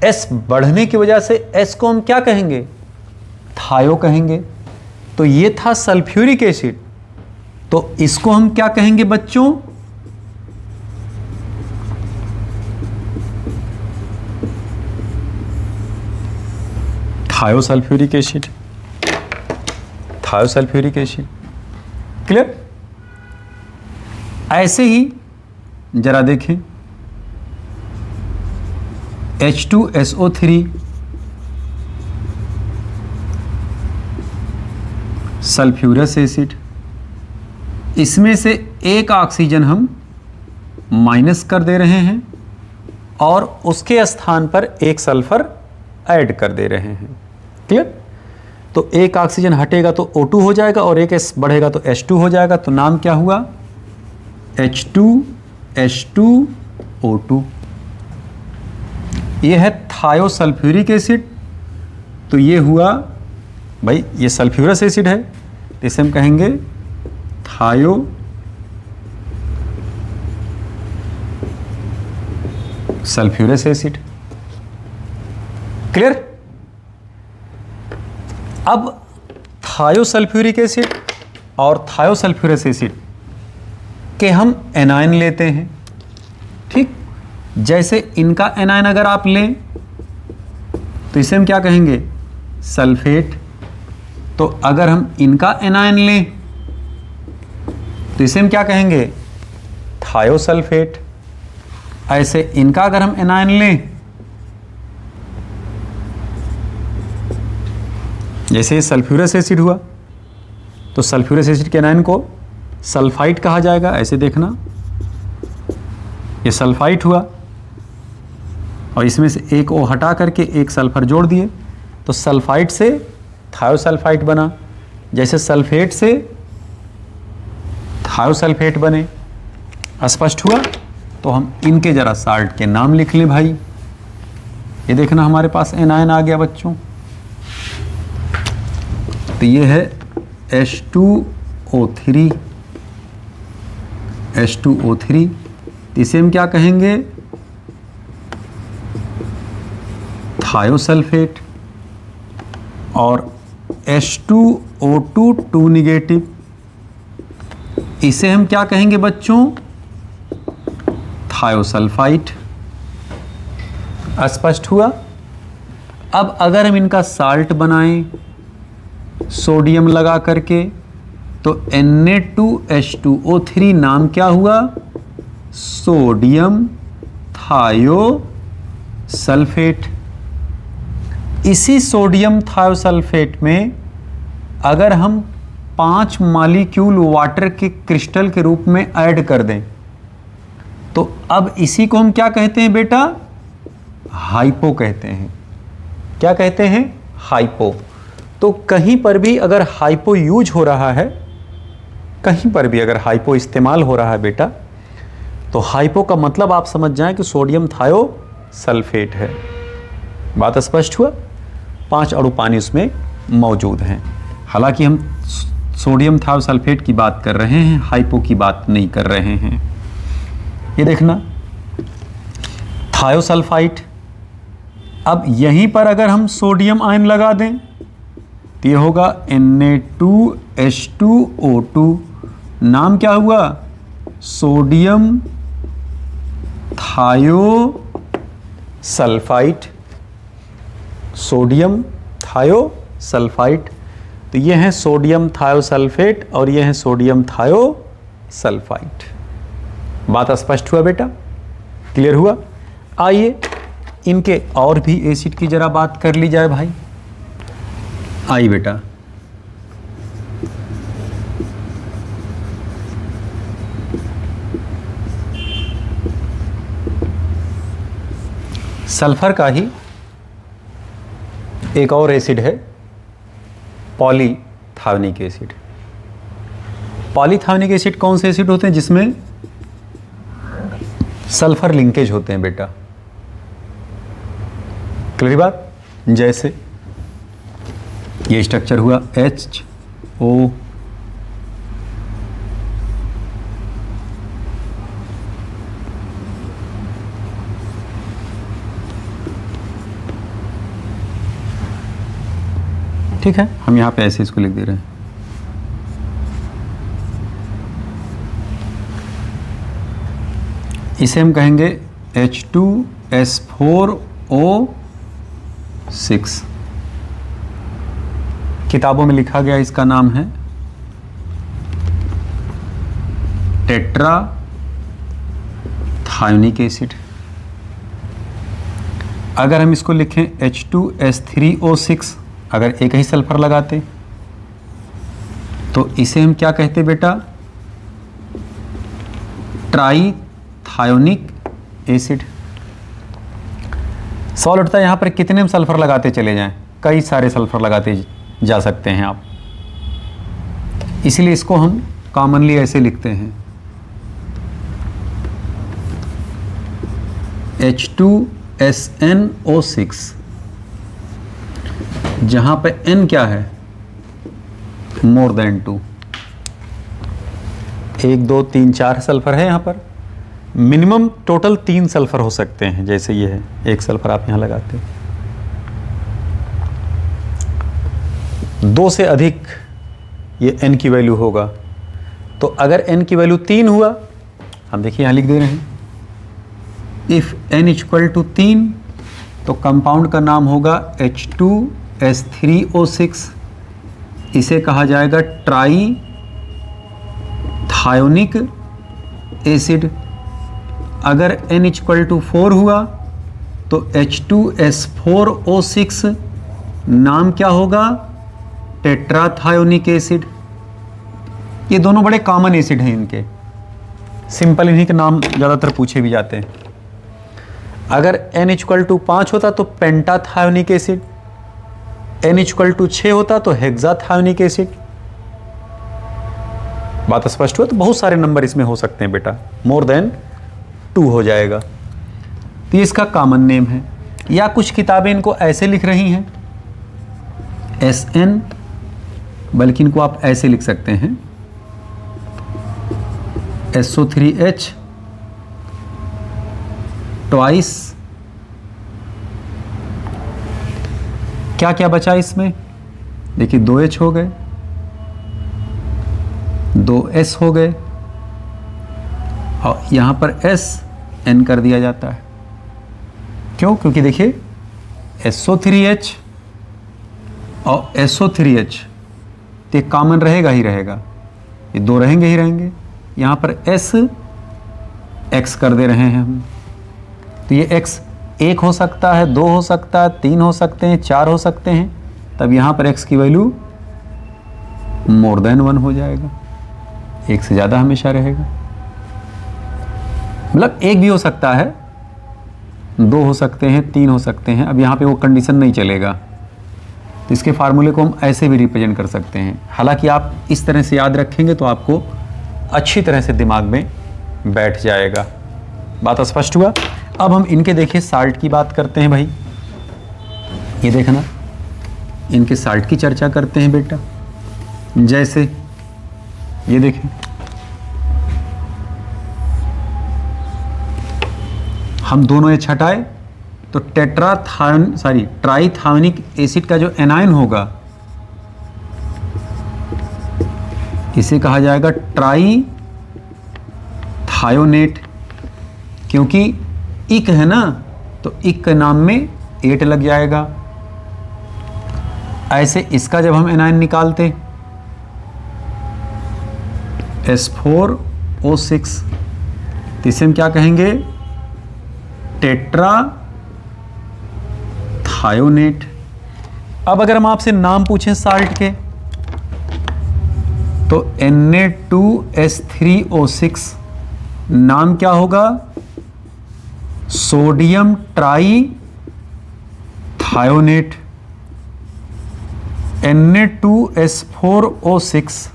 S बढ़ने की वजह से S को हम क्या कहेंगे? थायो कहेंगे। तो ये था सल्फ्यूरिक एसिड, तो इसको हम क्या कहेंगे बच्चों? थायोसल्फ्यूरिक एसिड। थायोसल्फ्यूरिक एसिड। क्लियर? ऐसे ही जरा देखें, H2SO3 सल्फ्यूरस एसिड, इसमें से एक ऑक्सीजन हम माइनस कर दे रहे हैं और उसके स्थान पर एक सल्फर ऐड कर दे रहे हैं। क्लियर? तो एक ऑक्सीजन हटेगा तो O2 हो जाएगा और एक S बढ़ेगा तो H2 हो जाएगा। तो नाम क्या हुआ? H2H2O2। ये है थायोसल्फ्यूरिक एसिड। तो ये हुआ भाई, ये सल्फ्यूरस एसिड है, तो इसे हम कहेंगे थायो सल्फ्यूरस एसिड। क्लियर? अब थायोसल्फ्यूरिक एसिड और थायोसल्फ्यूरस एसिड के हम एनायन लेते हैं। ठीक, जैसे इनका एनायन अगर आप लें तो इसे हम क्या कहेंगे? सल्फेट। तो अगर हम इनका एनायन लें तो इसे हम क्या कहेंगे? थायोसल्फेट। ऐसे इनका अगर हम एनायन लें, जैसे ये सल्फ्यूरस एसिड हुआ तो सल्फ्यूरस एसिड के एनायन को सल्फाइट कहा जाएगा। ऐसे देखना, ये सल्फाइट हुआ और इसमें से एक O हटा करके एक सल्फर जोड़ दिए तो सल्फाइट से थायोसल्फाइट बना। जैसे सल्फेट से थायोसल्फेट बने। स्पष्ट हुआ? तो हम इनके जरा साल्ट के नाम लिख लें भाई। ये देखना हमारे पास एनायन आ गया बच्चों। तो ये है H2O3। H2O3 इसे हम क्या कहेंगे? थायोसल्फेट। और H2O2 2 निगेटिव, इसे हम क्या कहेंगे बच्चों? थायोसल्फाइट। स्पष्ट हुआ? अब अगर हम इनका साल्ट बनाएं सोडियम लगा करके तो Na2H2O3 नाम क्या हुआ? Sodium thiosulphate. इसी सोडियम थायोसल्फेट में अगर हम 5 मॉलिक्यूल वाटर के क्रिस्टल के रूप में ऐड कर दें तो अब इसी को हम क्या कहते हैं बेटा? हाइपो कहते हैं। क्या कहते हैं? हाइपो। तो कहीं पर भी अगर हाइपो यूज हो रहा है, कहीं पर भी अगर हाइपो इस्तेमाल हो रहा है बेटा, तो हाइपो का मतलब आप समझ जाएं कि सोडियम थायोसल्फेट है। बात स्पष्ट हुआ? 5 अणु पानी उसमें मौजूद हैं। हालांकि हम सोडियम थायोसल्फेट की बात कर रहे हैं, हाइपो की बात नहीं कर रहे हैं। ये देखना, थायोसल्फाइट। अब यहीं पर अगर हम सोडियम आयन लगा दें तो ये होगा Na2H2O2। नाम क्या हुआ? सोडियम थायोसल्फाइट। सोडियम थायोसल्फाइट। तो ये हैं सोडियम थायोसल्फेट और ये हैं सोडियम थायोसल्फाइट। बात स्पष्ट हुआ बेटा? क्लियर हुआ? आइए इनके और भी एसिड की जरा बात कर ली जाए भाई। आइए बेटा, सल्फर का ही एक और एसिड है पॉलीथायोनिक एसिड। पॉलीथायोनिक एसिड कौन से एसिड होते हैं? जिसमें सल्फर लिंकेज होते हैं बेटा। क्लियर बात? जैसे ये स्ट्रक्चर हुआ HO, ठीक है, हम यहाँ पे ऐसे इसको लिख दे रहे हैं। इसे हम कहेंगे H2S4O6। किताबों में लिखा गया इसका नाम है टेट्रा थायोनिक एसिड। अगर हम इसको लिखें H2S3O6, अगर एक ही सल्फर लगाते तो इसे हम क्या कहते बेटा? Try thionic acid. सवाल उठता है यहाँ पर कितने हम सल्फर लगाते चले जाएं? कई सारे सल्फर लगाते जा सकते हैं आप, इसलिए इसको हम कॉमनली ऐसे लिखते हैं H2SnO6, जहां पे N क्या है? More than 2। 1 2 3 4 सल्फर है यहाँ पर। मिनिमम टोटल 3 सल्फर हो सकते हैं, जैसे ये है, 1 सल्फर आप यहाँ लगाते हैं। 2 से अधिक ये N की वैल्यू होगा, तो अगर N की वैल्यू 3 हुआ, हम देखिए यहाँ लिख दे रहे हैं, इफ N इक्वल टू 3, तो कंपाउंड का नाम होगा H2S3O6। इसे कहा जाएगा ट्राई थायोनिक एसिड। अगर N इक्वल टू 4 हुआ तो H2S4O6 नाम क्या होगा? टेट्राथायोनिक एसिड। ये दोनों बड़े कॉमन एसिड हैं, इनके सिंपल इन्हीं के नाम ज़्यादातर पूछे भी जाते हैं। अगर N इक्वल टू 5 होता तो पेंटाथायोनिक एसिड, N इक्वल टू 6 होता तो हेक्साथायोनिक एसिड। बात स्पष्ट हुआ? तो बहुत सारे नंबर इसमें हो सकते हैं बेटा, मोर देन 2 हो जाएगा। तो ये इसका कॉमन नेम है। या कुछ किताबें इनको ऐसे लिख रही हैं SN, बल्कि इनको आप ऐसे लिख सकते हैं SO3H ट्वाइस। क्या क्या बचा इसमें? देखिए 2H हो गए, 2S हो गए, और यहां पर SN कर दिया जाता है। क्यों? क्योंकि देखिए SO3H और SO3H तो ये कॉमन रहेगा ही रहेगा, ये 2 रहेंगे ही रहेंगे। यहाँ पर S X कर दे रहे हैं हम, तो ये X 1 हो सकता है, 2 हो सकता है, 3 हो सकते हैं, 4 हो सकते हैं। तब यहाँ पर X की वैल्यू मोर देन 1 हो जाएगा, 1 से ज़्यादा हमेशा रहेगा। मतलब 1 भी हो सकता है, 2 हो सकते हैं, 3 हो सकते हैं। अब यहाँ पे वो कंडीशन नहीं चलेगा, तो इसके फार्मूले को हम ऐसे भी रिप्रेजेंट कर सकते हैं। हालांकि आप इस तरह से याद रखेंगे तो आपको अच्छी तरह से दिमाग में बैठ जाएगा। बात स्पष्ट हुआ? अब हम इनके देखिए साल्ट की बात करते हैं भाई। ये देखना, इनके साल्ट की चर्चा करते हैं बेटा। जैसे ये देखें, हम दोनों ये छटाए तो ट्राईथायोनिक एसिड का जो एनायन होगा इसे कहा जाएगा ट्राई थायोनेट। क्योंकि इक है ना, तो इक के नाम में 8 लग जाएगा। ऐसे इसका जब हम एनायन निकालते S4O6, तो इसे हम क्या कहेंगे? टेट्रा थायोनेट। अब अगर हम आपसे नाम पूछें साल्ट के, तो Na2S3O6 नाम क्या होगा? Sodium try थायोनेट। Na2S4O6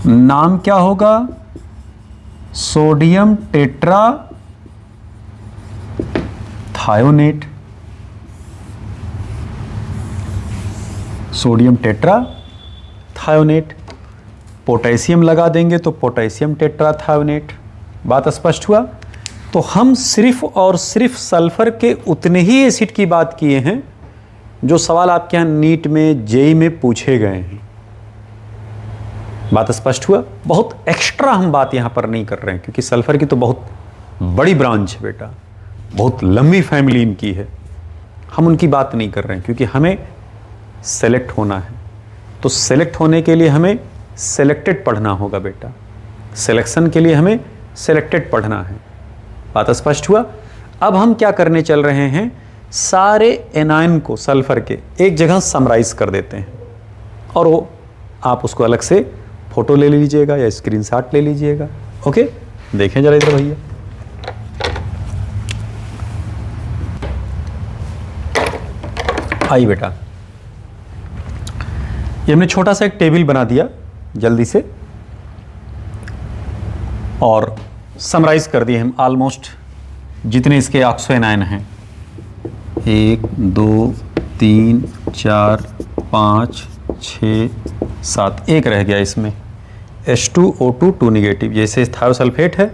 नाम क्या होगा? Sodium tetrathionate. Sodium tetrathionate. Potassium लगा देंगे तो पोटेशियम टेट्रा थायोनेट। बात स्पष्ट हुआ? तो हम सिर्फ और सिर्फ सल्फर के उतने ही एसिड की बात किए हैं जो सवाल आपके यहाँ नीट में, जेई में पूछे गए हैं। बात स्पष्ट हुआ? बहुत एक्स्ट्रा हम बात यहाँ पर नहीं कर रहे हैं, क्योंकि सल्फर की तो बहुत बड़ी ब्रांच है बेटा, बहुत लंबी फैमिली इनकी है। हम उनकी बात नहीं कर रहे हैं, क्योंकि हमें सेलेक्ट होना है। तो सेलेक्ट होने के लिए हमें सेलेक्टेड पढ़ना होगा बेटा, सिलेक्शन के लिए हमें सेलेक्टेड पढ़ना है। बात स्पष्ट हुआ? अब हम क्या करने चल रहे हैं, सारे एनायन को सल्फर के एक जगह समराइज कर देते हैं, और वो आप उसको अलग से फोटो ले लीजिएगा या स्क्रीनशॉट ले लीजिएगा। ओके, देखें जरा इधर भैया। आइए बेटा, ये हमने छोटा सा एक टेबल बना दिया जल्दी से, और समराइज कर दिए हम ऑलमोस्ट जितने इसके ऑक्सो एनायन हैं। 1 2 3 4 5 6 7, एक रह गया इसमें, H2O2 2 निगेटिव। जैसे थायोसल्फेट है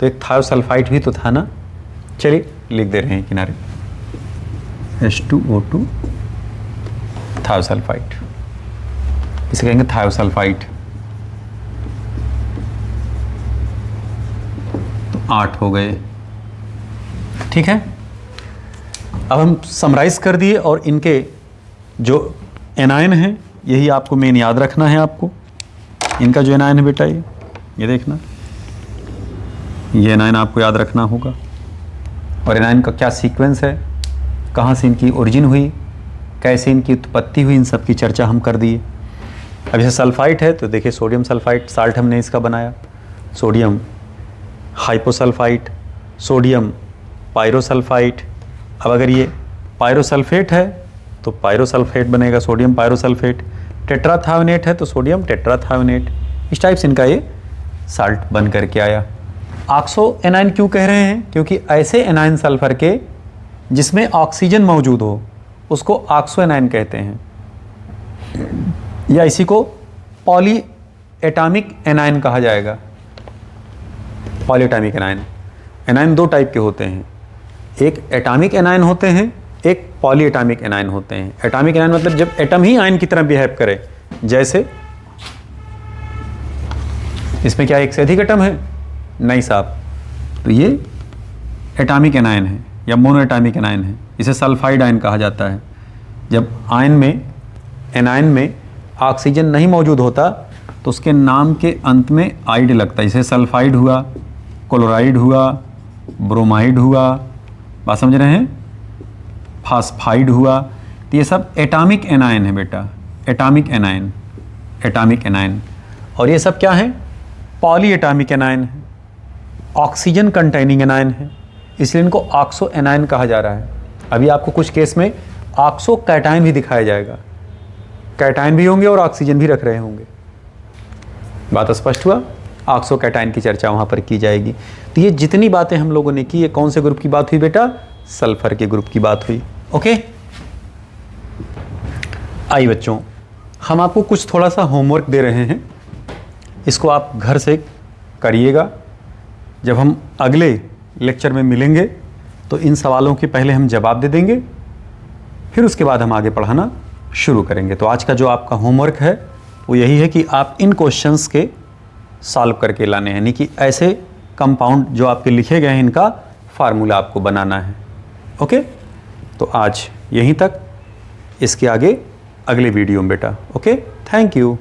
तो एक थायोसल्फाइड भी तो था ना, चलिए लिख दे रहे हैं किनारे, H2O2 थायोसल्फाइड, इसे कहेंगे थायोसल्फाइड। तो 8 हो गए, ठीक है। अब हम समराइज कर दिए, और इनके जो एनायन हैं यही आपको मेन याद रखना है। आपको इनका जो एनायन है बेटा, ये देखना, ये एनायन आपको याद रखना होगा। और एनायन का क्या सीक्वेंस है, कहाँ से इनकी ओरिजिन हुई, कैसे इनकी उत्पत्ति हुई, इन सब की चर्चा हम कर दिए। अब जैसे सल्फाइड है तो देखिए सोडियम सल्फाइड, साल्ट हमने इसका बनाया, सोडियम हाइपोसल्फाइड, सोडियम पायरोसल्फाइड। अब अगर ये पायरोसल्फेट है तो पायरोसल्फेट बनेगा, सोडियम पायरोसल्फेट। टेट्राथायोनेट है तो सोडियम टेट्राथायोनेट। इस टाइप से इनका ये साल्ट बन करके आया। ऑक्सो एनायन क्यों कह रहे हैं, क्योंकि ऐसे एनायन सल्फर के जिसमें ऑक्सीजन मौजूद हो उसको ऑक्सो एनायन कहते हैं, या इसी को पॉली एटॉमिक एनायन कहा जाएगा। Poly atomic anion, anion 2 type के होते हैं, एक एटॉमिक एनायन होते हैं, एक पॉली एटॉमिक एनायन होते हैं। एटॉमिक एनायन मतलब जब एटम ही आयन की तरह बिहेव करे, जैसे इसमें क्या एक से अधिक एटम है, नहीं साहब, तो ये एटॉमिक एनायन है या मोनो एटॉमिक एनायन है। इसे सल्फाइड आयन कहा जाता है। जब आयन में, एनायन में ऑक्सीजन नहीं मौजूद होता तो उसके नाम के अंत में आइड लगता है। जैसे सल्फाइड हुआ, क्लोराइड हुआ, ब्रोमाइड हुआ, बात समझ रहे हैं, फास्फाइड हुआ। तो ये सब एटॉमिक एनायन है बेटा, एटॉमिक एनायन, एटॉमिक एनायन। और ये सब क्या है, पॉली एटॉमिक एनायन है, ऑक्सीजन कंटेनिंग एनायन है, इसलिए इनको ऑक्सो एनायन कहा जा रहा है। अभी आपको कुछ केस में ऑक्सो कैटायन भी दिखाया जाएगा, कैटायन भी होंगे और ऑक्सीजन भी रख रहे होंगे। बात स्पष्ट हुआ? ऑक्सो कैटायन की चर्चा वहाँ पर की जाएगी। तो ये जितनी बातें हम लोगों ने की, ये कौन से ग्रुप की बात हुई बेटा, सल्फर के ग्रुप की बात हुई। ओके, आइए बच्चों, हम आपको कुछ थोड़ा सा होमवर्क दे रहे हैं, इसको आप घर से करिएगा। जब हम अगले लेक्चर में मिलेंगे तो इन सवालों के पहले हम जवाब दे देंगे, फिर उसके बाद हम आगे पढ़ाना शुरू करेंगे। तो आज का जो आपका होमवर्क है वो यही है कि आप इन क्वेश्चंस के सॉल्व करके लाने हैं, यानी कि ऐसे कंपाउंड जो आपके लिखे गए हैं इनका फार्मूला आपको बनाना है। ओके, तो आज यहीं तक, इसके आगे अगले वीडियो में बेटा। Okay, thank you.